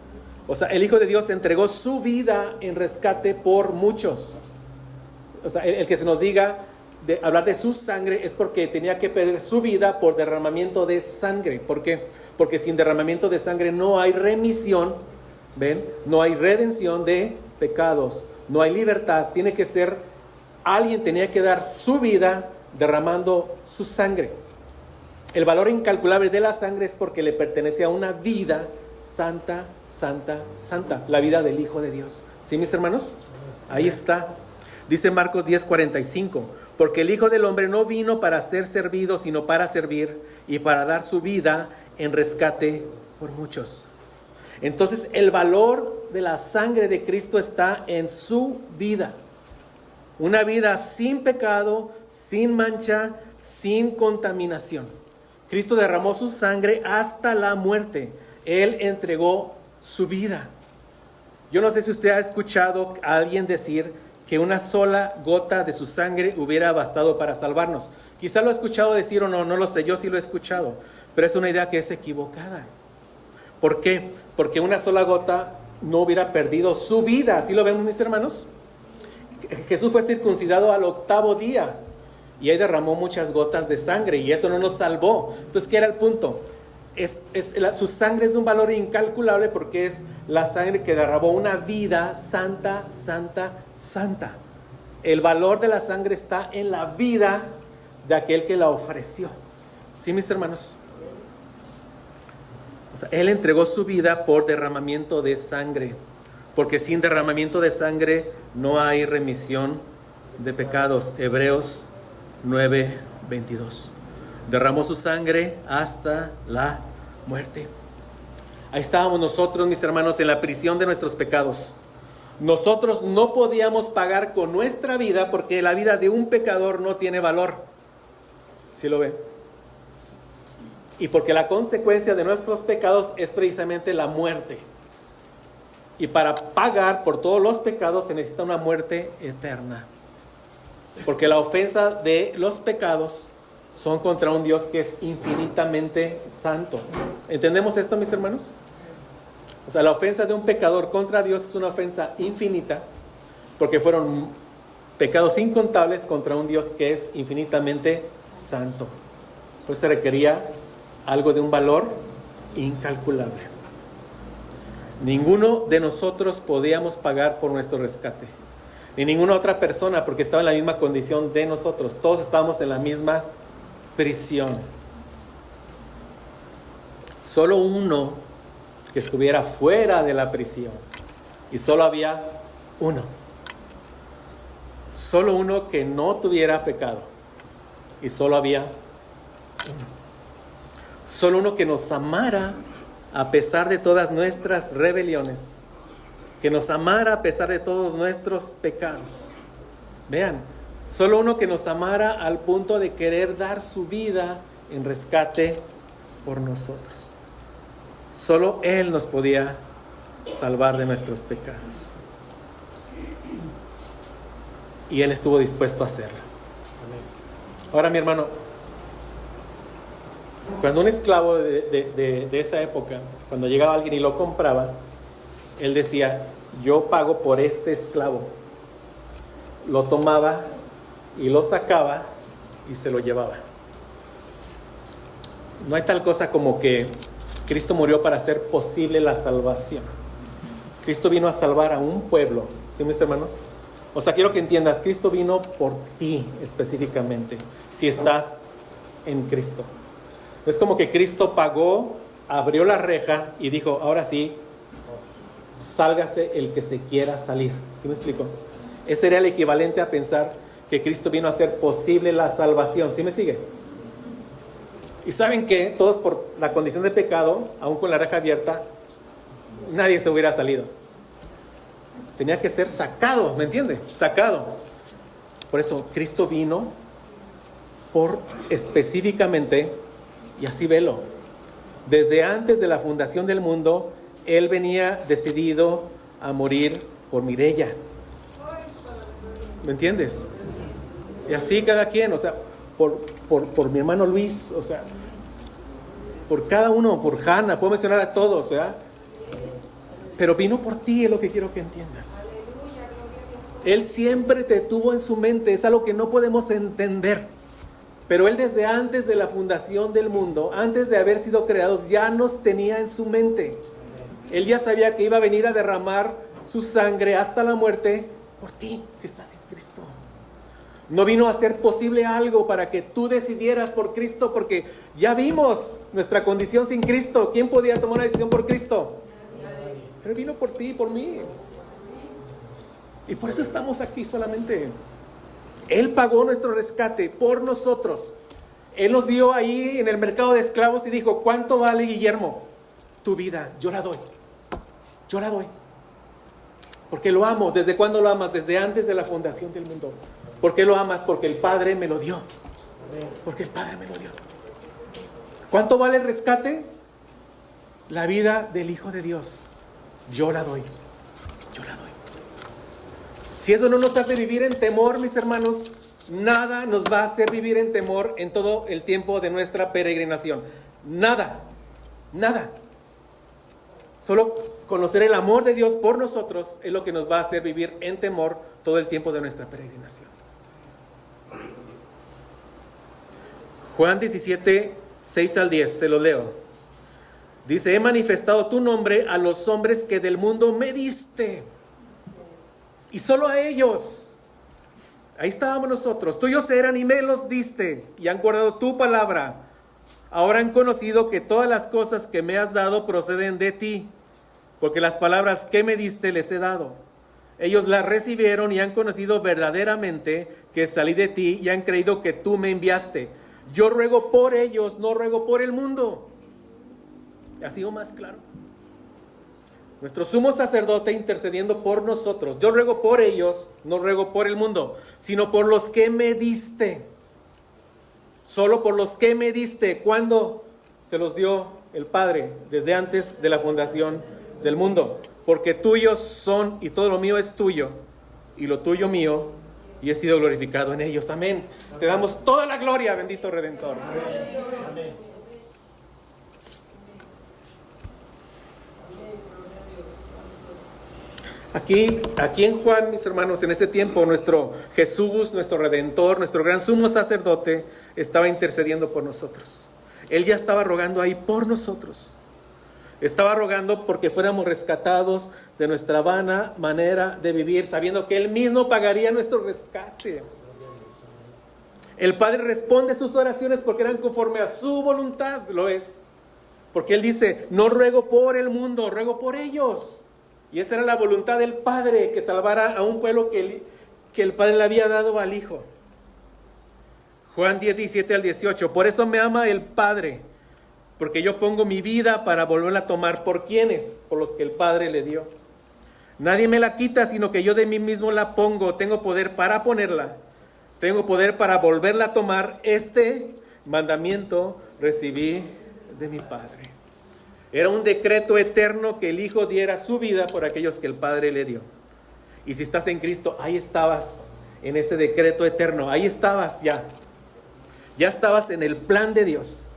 Speaker 1: O sea, el Hijo de Dios entregó su vida en rescate por muchos. O sea, el que se nos diga de hablar de su sangre es porque tenía que perder su vida por derramamiento de sangre. ¿Por qué? Porque sin derramamiento de sangre no hay remisión. ¿Ven? No hay redención de pecados, no hay libertad. Tiene que ser, alguien tenía que dar su vida derramando su sangre. El valor incalculable de la sangre es porque le pertenece a una vida santa, santa, santa, la vida del Hijo de Dios. ¿Sí, mis hermanos? Ahí está. Dice Marcos 10:45, porque el Hijo del Hombre no vino para ser servido, sino para servir y para dar su vida en rescate por muchos. Entonces el valor de la sangre de Cristo está en su vida. Una vida sin pecado, sin mancha, sin contaminación. Cristo derramó su sangre hasta la muerte. Él entregó su vida. Yo no sé si usted ha escuchado a alguien decir que una sola gota de su sangre hubiera bastado para salvarnos. Quizá lo ha escuchado decir o no, no lo sé, yo sí lo he escuchado. Pero es una idea que es equivocada. ¿Por qué? Porque una sola gota no hubiera perdido su vida. ¿Así lo vemos, mis hermanos? Jesús fue circuncidado al 8º día y ahí derramó muchas gotas de sangre y eso no nos salvó. Entonces, ¿qué era el punto? Su sangre es de un valor incalculable porque es la sangre que derramó una vida santa, santa, santa. El valor de la sangre está en la vida de aquel que la ofreció. ¿Sí, mis hermanos? O sea, Él entregó su vida por derramamiento de sangre. porque sin derramamiento de sangre no hay remisión de pecados. Hebreos 9:22. Derramó su sangre hasta la muerte. Ahí estábamos nosotros, mis hermanos, en la prisión de nuestros pecados. Nosotros no podíamos pagar con nuestra vida porque la vida de un pecador no tiene valor. ¿Sí lo ven? Y porque la consecuencia de nuestros pecados es precisamente la muerte. Y para pagar por todos los pecados se necesita una muerte eterna. Porque la ofensa de los pecados son contra un Dios que es infinitamente santo. ¿Entendemos esto, mis hermanos? O sea, la ofensa de un pecador contra Dios es una ofensa infinita, porque fueron pecados incontables contra un Dios que es infinitamente santo. Pues se requería algo de un valor incalculable. Ninguno de nosotros podíamos pagar por nuestro rescate, ni ninguna otra persona, porque estaba en la misma condición de nosotros. Todos estábamos en la misma prisión. Solo uno que estuviera fuera de la prisión, y solo había uno. Solo uno que no tuviera pecado, y solo había uno. Solo uno que nos amara a pesar de todas nuestras rebeliones, que nos amara a pesar de todos nuestros pecados. Vean, solo uno que nos amara al punto de querer dar su vida en rescate por nosotros. Solo Él nos podía salvar de nuestros pecados. Y Él estuvo dispuesto a hacerlo. Ahora, mi hermano, cuando un esclavo de esa época, cuando llegaba alguien y lo compraba, él decía: yo pago por este esclavo. Lo tomaba y lo sacaba y se lo llevaba. No hay tal cosa como que Cristo murió para hacer posible la salvación. Cristo vino a salvar a un pueblo, ¿sí, mis hermanos? O sea, quiero que entiendas, Cristo vino por ti específicamente, si estás en Cristo. Es como que Cristo pagó, abrió la reja y dijo: ahora sí, sálgase el que se quiera salir. ¿Sí me explico? Ese era el equivalente a pensar que Cristo vino a hacer posible la salvación. ¿Sí me sigue? Y ¿saben qué? Todos por la condición de pecado, aún con la reja abierta, nadie se hubiera salido. Tenía que ser sacado, ¿me entiende? Sacado. Por eso Cristo vino por específicamente, y así velo, desde antes de la fundación del mundo, Él venía decidido a morir por Mireya. ¿Me entiendes? Y así cada quien, o sea, por mi hermano Luis, o sea, por cada uno, por Hannah, puedo mencionar a todos, ¿verdad? Pero vino por ti, es lo que quiero que entiendas. Él siempre te tuvo en su mente, es algo que no podemos entender. Pero Él desde antes de la fundación del mundo, antes de haber sido creados, ya nos tenía en su mente. Él ya sabía que iba a venir a derramar su sangre hasta la muerte por ti, si estás en Cristo. No vino a hacer posible algo para que tú decidieras por Cristo, porque ya vimos nuestra condición sin Cristo. ¿Quién podía tomar una decisión por Cristo? Pero vino por ti y por mí. Y por eso estamos aquí solamente. Él pagó nuestro rescate por nosotros. Él nos vio ahí en el mercado de esclavos y dijo: ¿cuánto vale, Guillermo? Tu vida, yo la doy. Yo la doy. Porque lo amo. ¿Desde cuándo lo amas? Desde antes de la fundación del mundo. ¿Por qué lo amas? Porque el Padre me lo dio. Porque el Padre me lo dio. ¿Cuánto vale el rescate? La vida del Hijo de Dios. Yo la doy. Yo la doy. Si eso no nos hace vivir en temor, mis hermanos, nada nos va a hacer vivir en temor en todo el tiempo de nuestra peregrinación. Nada. Nada. Solo conocer el amor de Dios por nosotros es lo que nos va a hacer vivir en temor todo el tiempo de nuestra peregrinación. Juan 17, 6 al 10, se lo leo. Dice: he manifestado tu nombre a los hombres que del mundo me diste. Y solo a ellos. Ahí estábamos nosotros. Tuyos eran y me los diste. Y han guardado tu palabra. Ahora han conocido que todas las cosas que me has dado proceden de ti. porque las palabras que me diste les he dado. Ellos las recibieron y han conocido verdaderamente que salí de ti y han creído que tú me enviaste. Yo ruego por ellos, no ruego por el mundo. ¿Ha sido más claro? Nuestro sumo sacerdote intercediendo por nosotros. Yo ruego por ellos, no ruego por el mundo, sino por los que me diste. Solo por los que me diste. ¿Cuándo se los dio el Padre? Desde antes de la fundación del mundo. Porque tuyos son y todo lo mío es tuyo y lo tuyo mío, y he sido glorificado en ellos. Amén. Te damos toda la gloria, bendito Redentor. Amén. Aquí en Juan, mis hermanos, en ese tiempo nuestro Jesús, nuestro Redentor, nuestro gran sumo sacerdote estaba intercediendo por nosotros. Él ya estaba rogando ahí por nosotros. Estaba rogando porque fuéramos rescatados de nuestra vana manera de vivir, sabiendo que Él mismo pagaría nuestro rescate. El Padre responde sus oraciones porque eran conforme a su voluntad, lo es. Porque Él dice, no ruego por el mundo, ruego por ellos. Y esa era la voluntad del Padre, que salvara a un pueblo que el Padre le había dado al Hijo. Juan 10, 17 al 18, por eso me ama el Padre, porque yo pongo mi vida para volverla a tomar. ¿Por quiénes? Por los que el Padre le dio. Nadie me la quita, sino que yo de mí mismo la pongo. Tengo poder para ponerla. Tengo poder para volverla a tomar. Este mandamiento recibí de mi Padre. Era un decreto eterno que el Hijo diera su vida por aquellos que el Padre le dio. Y si estás en Cristo, ahí estabas en ese decreto eterno. Ahí estabas ya. Ya estabas en el plan de Dios.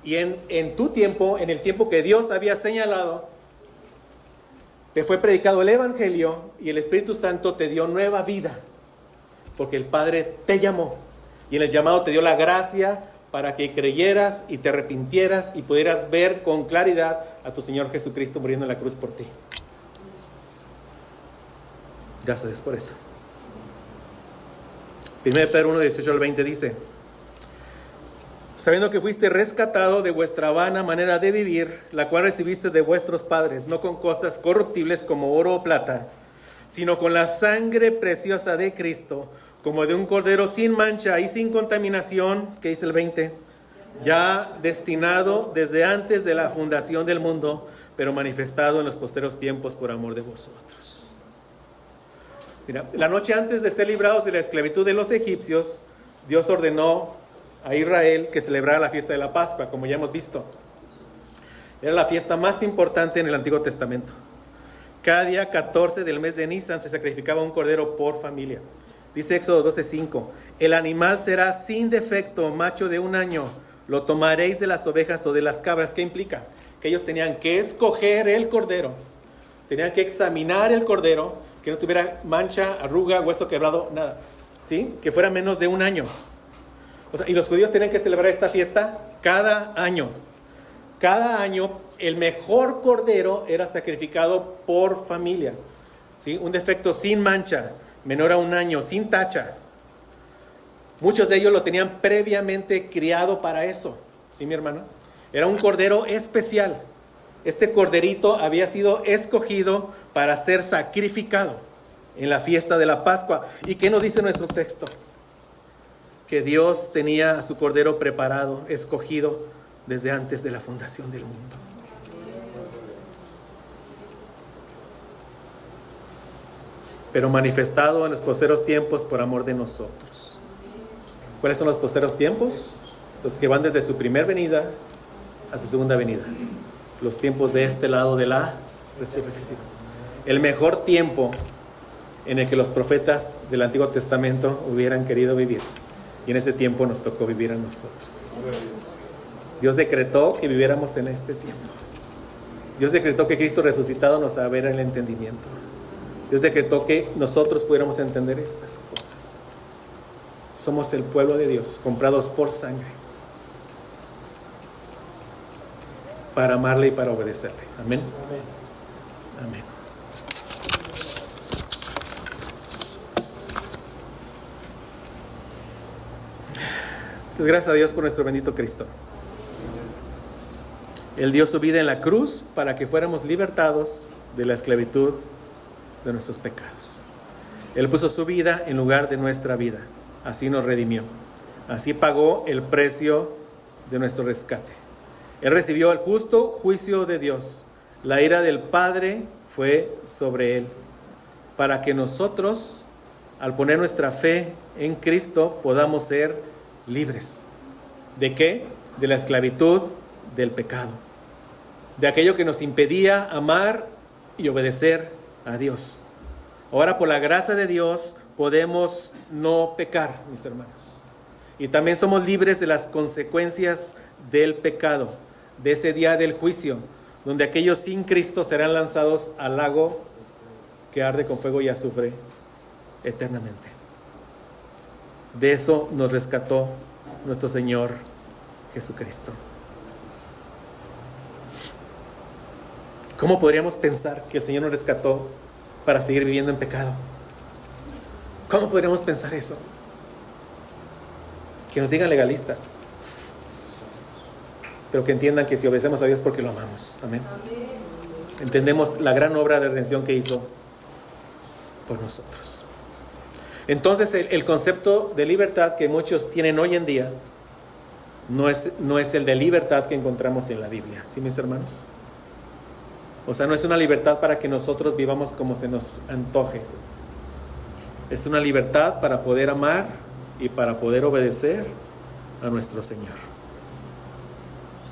Speaker 1: Y en tu tiempo, en el tiempo que Dios había señalado, te fue predicado el Evangelio y el Espíritu Santo te dio nueva vida. Porque el Padre te llamó. Y en el llamado te dio la gracia para que creyeras y te arrepintieras y pudieras ver con claridad a tu Señor Jesucristo muriendo en la cruz por ti. Gracias a Dios por eso. 1 Pedro 1, 18 al 20 dice: sabiendo que fuiste rescatado de vuestra vana manera de vivir, la cual recibiste de vuestros padres, no con cosas corruptibles como oro o plata, sino con la sangre preciosa de Cristo, como de un cordero sin mancha y sin contaminación, que dice el 20, ya destinado desde antes de la fundación del mundo, pero manifestado en los posteros tiempos por amor de vosotros. Mira, la noche antes de ser librados de la esclavitud de los egipcios, Dios ordenó a Israel que celebrara la fiesta de la Pascua, como ya hemos visto. Era la fiesta más importante en el Antiguo Testamento. Cada día 14 del mes de Nisan se sacrificaba un cordero por familia. Dice Éxodo 12:5, el animal será sin defecto, macho de 1 año, lo tomaréis de las ovejas o de las cabras. ¿Qué implica? Que ellos tenían que escoger el cordero, tenían que examinar el cordero, que no tuviera mancha, arruga, hueso quebrado, nada, ¿sí? Que fuera menos de 1 año. O sea, y los judíos tenían que celebrar esta fiesta cada año. Cada año el mejor cordero era sacrificado por familia, ¿sí? Un defecto sin mancha, menor a 1 año, sin tacha. Muchos de ellos lo tenían previamente criado para eso, ¿sí, mi hermano? Era un cordero especial. Este corderito había sido escogido para ser sacrificado en la fiesta de la Pascua. ¿Y qué nos dice nuestro texto? Que Dios tenía a su cordero preparado, escogido desde antes de la fundación del mundo. Pero manifestado en los posteros tiempos por amor de nosotros. ¿Cuáles son los posteros tiempos? Los que van desde su primer venida a su segunda venida. Los tiempos de este lado de la resurrección. El mejor tiempo en el que los profetas del Antiguo Testamento hubieran querido vivir. Y en ese tiempo nos tocó vivir a nosotros. Dios decretó que viviéramos en este tiempo. Dios decretó que Cristo resucitado nos abriera el entendimiento. Dios decretó que nosotros pudiéramos entender estas cosas. Somos el pueblo de Dios, comprados por sangre, para amarle y para obedecerle. Amén. Amén. Entonces, gracias a Dios por nuestro bendito Cristo. Él dio su vida en la cruz para que fuéramos libertados de la esclavitud de nuestros pecados. Él puso su vida en lugar de nuestra vida. Así nos redimió. Así pagó el precio de nuestro rescate. Él recibió el justo juicio de Dios. La ira del Padre fue sobre él, para que nosotros, al poner nuestra fe en Cristo, podamos ser libres. ¿De qué? De la esclavitud del pecado, de aquello que nos impedía amar y obedecer a Dios. Ahora, por la gracia de Dios, podemos no pecar, mis hermanos. Y también somos libres de las consecuencias del pecado, de ese día del juicio, donde aquellos sin Cristo serán lanzados al lago que arde con fuego y azufre eternamente. De eso nos rescató nuestro Señor Jesucristo. ¿Cómo podríamos pensar que el Señor nos rescató para seguir viviendo en pecado? ¿Cómo podríamos pensar eso? Que nos digan legalistas, pero que entiendan que si obedecemos a Dios porque lo amamos. Amén. Entendemos la gran obra de redención que hizo por nosotros. Entonces el concepto de libertad que muchos tienen hoy en día no es el de libertad que encontramos en la Biblia. ¿Sí, mis hermanos? O sea, no es una libertad para que nosotros vivamos como se nos antoje. Es una libertad para poder amar y para poder obedecer a nuestro Señor.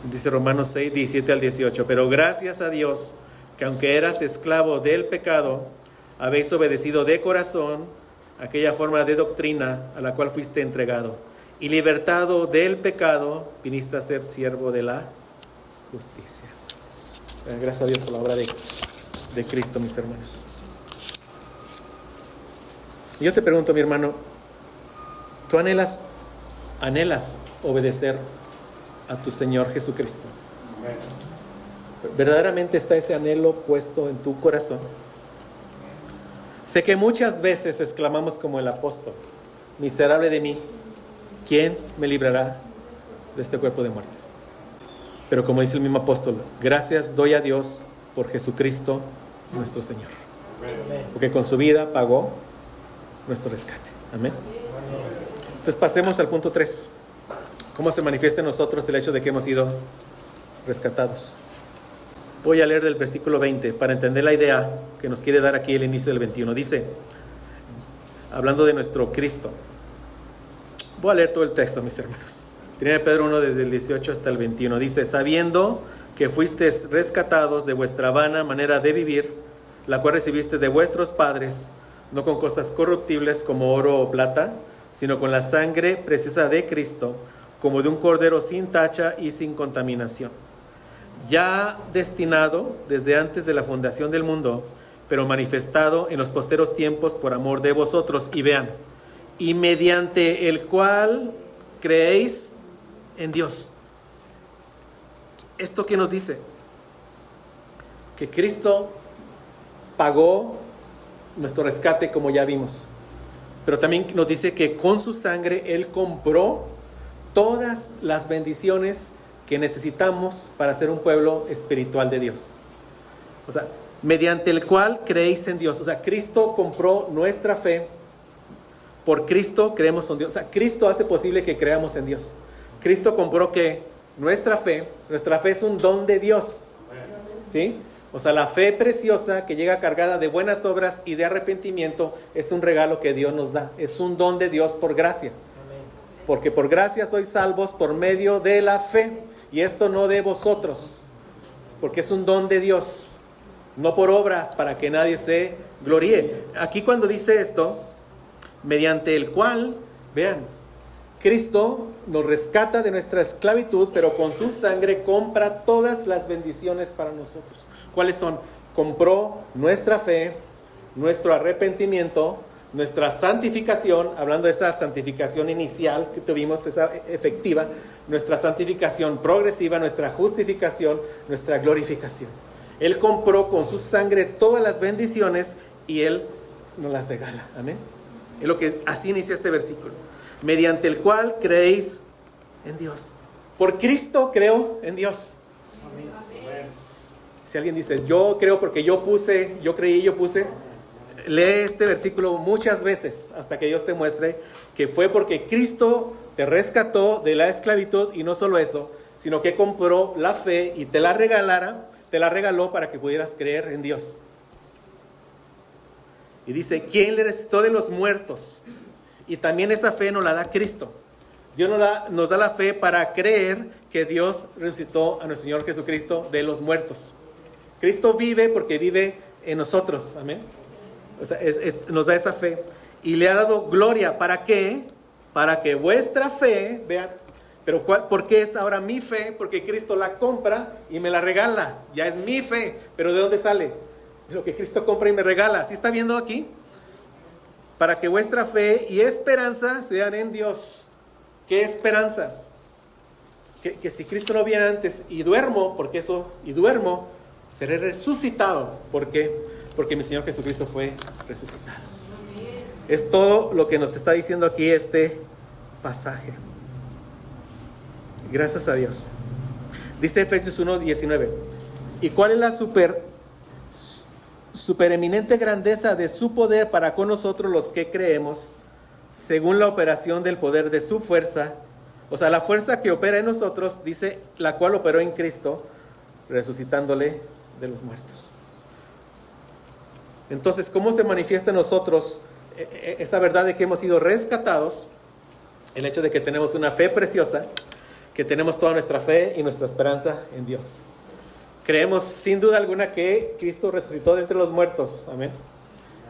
Speaker 1: Dice Romanos 6, 17 al 18, pero gracias a Dios que aunque eras esclavo del pecado, habéis obedecido de corazón aquella forma de doctrina a la cual fuiste entregado, y libertado del pecado, viniste a ser siervo de la justicia. Gracias a Dios por la obra de Cristo, mis hermanos. Y yo te pregunto, mi hermano, ¿tú anhelas obedecer a tu Señor Jesucristo? ¿Verdaderamente está ese anhelo puesto en tu corazón? Sé que muchas veces exclamamos como el apóstol: miserable de mí, ¿quién me librará de este cuerpo de muerte? Pero como dice el mismo apóstol, gracias doy a Dios por Jesucristo nuestro Señor, porque con su vida pagó nuestro rescate. Amén. Entonces pasemos al punto 3. ¿Cómo se manifiesta en nosotros el hecho de que hemos sido rescatados? Voy a leer del versículo 20 para entender la idea que nos quiere dar aquí el inicio del 21. Dice, hablando de nuestro Cristo. Voy a leer todo el texto, mis hermanos. 1 Pedro 1 desde el 18 hasta el 21. Dice, sabiendo que fuisteis rescatados de vuestra vana manera de vivir, la cual recibiste de vuestros padres, no con cosas corruptibles como oro o plata, sino con la sangre preciosa de Cristo, como de un cordero sin tacha y sin contaminación, ya destinado desde antes de la fundación del mundo, pero manifestado en los posteros tiempos por amor de vosotros. Y vean, y mediante el cual creéis en Dios. ¿Esto qué nos dice? Que Cristo pagó nuestro rescate, como ya vimos, pero también nos dice que con su sangre Él compró todas las bendiciones que necesitamos para ser un pueblo espiritual de Dios. O sea, mediante el cual creéis en Dios. O sea, Cristo compró nuestra fe. Por Cristo creemos en Dios. O sea, Cristo hace posible que creamos en Dios. Cristo compró que nuestra fe es un don de Dios. ¿Sí? O sea, la fe preciosa que llega cargada de buenas obras y de arrepentimiento es un regalo que Dios nos da. Es un don de Dios por gracia. Porque por gracia sois salvos por medio de la fe. Y esto no de vosotros, porque es un don de Dios, no por obras para que nadie se gloríe. Aquí cuando dice esto, mediante el cual, vean, Cristo nos rescata de nuestra esclavitud, pero con su sangre compra todas las bendiciones para nosotros. ¿Cuáles son? Compró nuestra fe, nuestro arrepentimiento, nuestra santificación, hablando de esa santificación inicial que tuvimos, esa efectiva, nuestra santificación progresiva, nuestra justificación, nuestra glorificación. Él compró con su sangre todas las bendiciones y Él nos las regala. Amén. Es lo que así inicia este versículo. Mediante el cual creéis en Dios. Por Cristo creo en Dios. Si alguien dice, yo creo porque yo creí, yo puse, lee este versículo muchas veces hasta que Dios te muestre que fue porque Cristo te rescató de la esclavitud, y no solo eso, sino que compró la fe y te la regaló para que pudieras creer en Dios. Y dice, ¿quién le resucitó de los muertos? Y también esa fe nos la da Cristo. Dios nos da la fe para creer que Dios resucitó a nuestro Señor Jesucristo de los muertos. Cristo vive porque vive en nosotros, amén. O sea, nos da esa fe y le ha dado gloria. ¿Para qué? Para que vuestra fe, vean, pero ¿por qué es ahora mi fe? Porque Cristo la compra y me la regala. Ya es mi fe, pero ¿de dónde sale? De lo que Cristo compra y me regala. ¿Sí está viendo aquí? Para que vuestra fe y esperanza sean en Dios. ¿Qué esperanza? Que si Cristo no viene antes y duermo, seré resucitado. ¿Por qué? Porque mi Señor Jesucristo fue resucitado. Es todo lo que nos está diciendo aquí este pasaje. Gracias a Dios. Dice Efesios 1:19. ¿Y cuál es la supereminente grandeza de su poder para con nosotros los que creemos, según la operación del poder de su fuerza? O sea, la fuerza que opera en nosotros, dice, la cual operó en Cristo, resucitándole de los muertos. Entonces, ¿cómo se manifiesta en nosotros esa verdad de que hemos sido rescatados? El hecho de que tenemos una fe preciosa, que tenemos toda nuestra fe y nuestra esperanza en Dios. Creemos sin duda alguna que Cristo resucitó de entre los muertos, amén.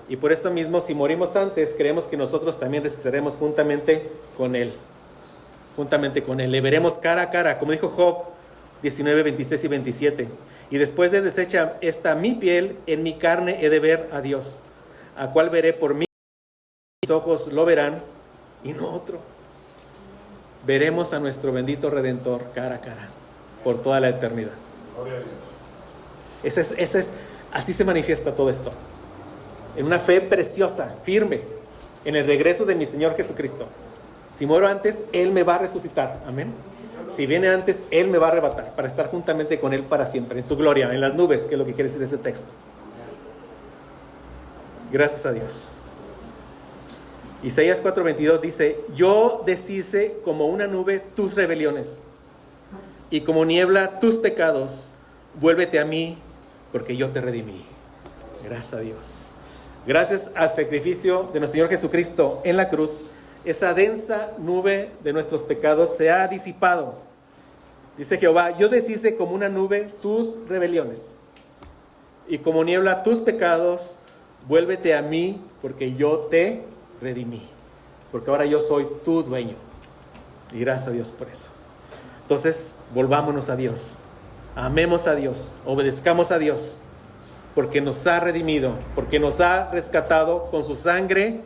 Speaker 1: Y por eso mismo, si morimos antes, creemos que nosotros también resucitaremos juntamente con Él. Le veremos cara a cara, como dijo Job 19, 26 y 27. Y después de deshecha esta mi piel, en mi carne he de ver a Dios, a cual veré por mí, mis ojos lo verán y no otro. Veremos a nuestro bendito Redentor cara a cara, por toda la eternidad. Así se manifiesta todo esto. En una fe preciosa, firme, en el regreso de mi Señor Jesucristo. Si muero antes, Él me va a resucitar, amén. Si viene antes, Él me va a arrebatar para estar juntamente con Él para siempre, en su gloria, en las nubes, que es lo que quiere decir ese texto. Gracias a Dios. Isaías 4:22 dice, yo deshice como una nube tus rebeliones y como niebla tus pecados. Vuélvete a mí, porque yo te redimí. Gracias a Dios. Gracias al sacrificio de nuestro Señor Jesucristo en la cruz, esa densa nube de nuestros pecados se ha disipado. Dice Jehová, yo deshice como una nube tus rebeliones y como niebla tus pecados. Vuélvete a mí, porque yo te redimí. Porque ahora yo soy tu dueño. Y gracias a Dios por eso. Entonces, volvámonos a Dios. Amemos a Dios. Obedezcamos a Dios. Porque nos ha redimido. Porque nos ha rescatado con su sangre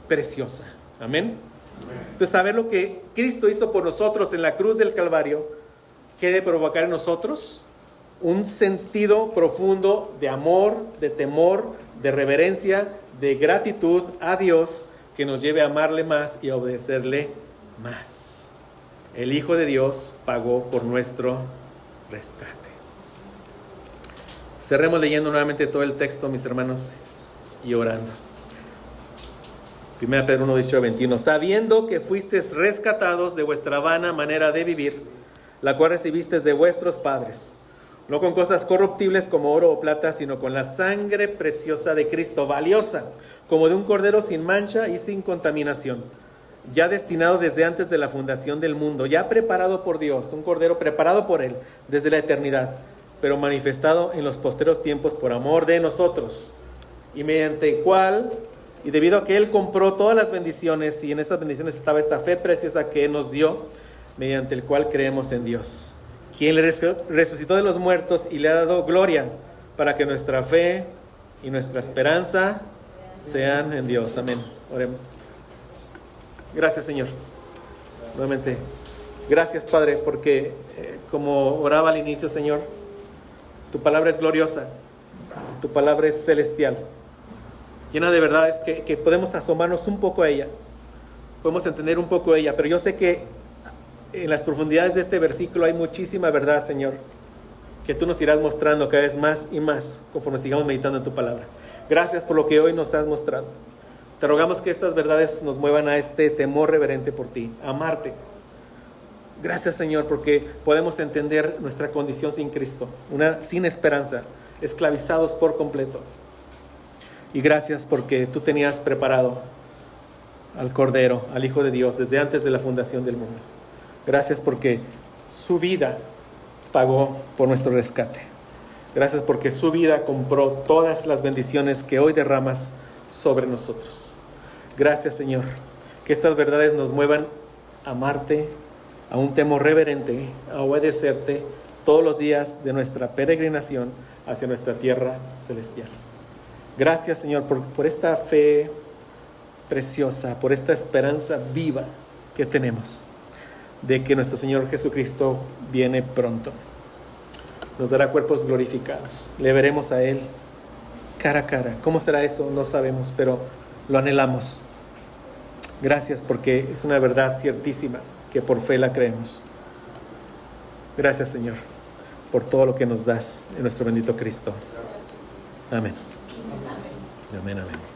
Speaker 1: preciosa. Amén. Entonces, saber lo que Cristo hizo por nosotros en la cruz del Calvario, ¿qué debe provocar en nosotros? Un sentido profundo de amor, de temor, de reverencia, de gratitud a Dios, que nos lleve a amarle más y a obedecerle más. El Hijo de Dios pagó por nuestro rescate. Cerremos leyendo nuevamente todo el texto, mis hermanos, y orando. 1 Pedro 1, 18, 21. Sabiendo que fuisteis rescatados de vuestra vana manera de vivir, la cual recibisteis de vuestros padres, no con cosas corruptibles como oro o plata, sino con la sangre preciosa de Cristo, valiosa, como de un cordero sin mancha y sin contaminación, ya destinado desde antes de la fundación del mundo, ya preparado por Dios, un cordero preparado por Él desde la eternidad, pero manifestado en los posteros tiempos por amor de nosotros, y mediante el cual, y debido a que Él compró todas las bendiciones, y en esas bendiciones estaba esta fe preciosa que Él nos dio, mediante el cual creemos en Dios, quien le resucitó de los muertos y le ha dado gloria, para que nuestra fe y nuestra esperanza sean en Dios. Amén. Oremos. Gracias, Señor. Nuevamente, gracias, Padre, porque como oraba al inicio, Señor, tu palabra es gloriosa, tu palabra es celestial, llena de verdades que podemos asomarnos un poco a ella, podemos entender un poco a ella, pero yo sé que en las profundidades de este versículo hay muchísima verdad, Señor, que tú nos irás mostrando cada vez más y más conforme sigamos meditando en tu palabra. Gracias por lo que hoy nos has mostrado. Te rogamos que estas verdades nos muevan a este temor reverente por ti, a amarte. Gracias, Señor, porque podemos entender nuestra condición sin Cristo, sin esperanza, esclavizados por completo. Y gracias porque tú tenías preparado al Cordero, al Hijo de Dios, desde antes de la fundación del mundo. Gracias porque su vida pagó por nuestro rescate. Gracias porque su vida compró todas las bendiciones que hoy derramas sobre nosotros. Gracias, Señor, que estas verdades nos muevan a amarte, a un temor reverente, a obedecerte todos los días de nuestra peregrinación hacia nuestra tierra celestial. Gracias, Señor, por esta fe preciosa, por esta esperanza viva que tenemos de que nuestro Señor Jesucristo viene pronto. Nos dará cuerpos glorificados. Le veremos a Él cara a cara. ¿Cómo será eso? No sabemos, pero lo anhelamos. Gracias porque es una verdad ciertísima que por fe la creemos. Gracias, Señor, por todo lo que nos das en nuestro bendito Cristo. Amén. Amén, amén.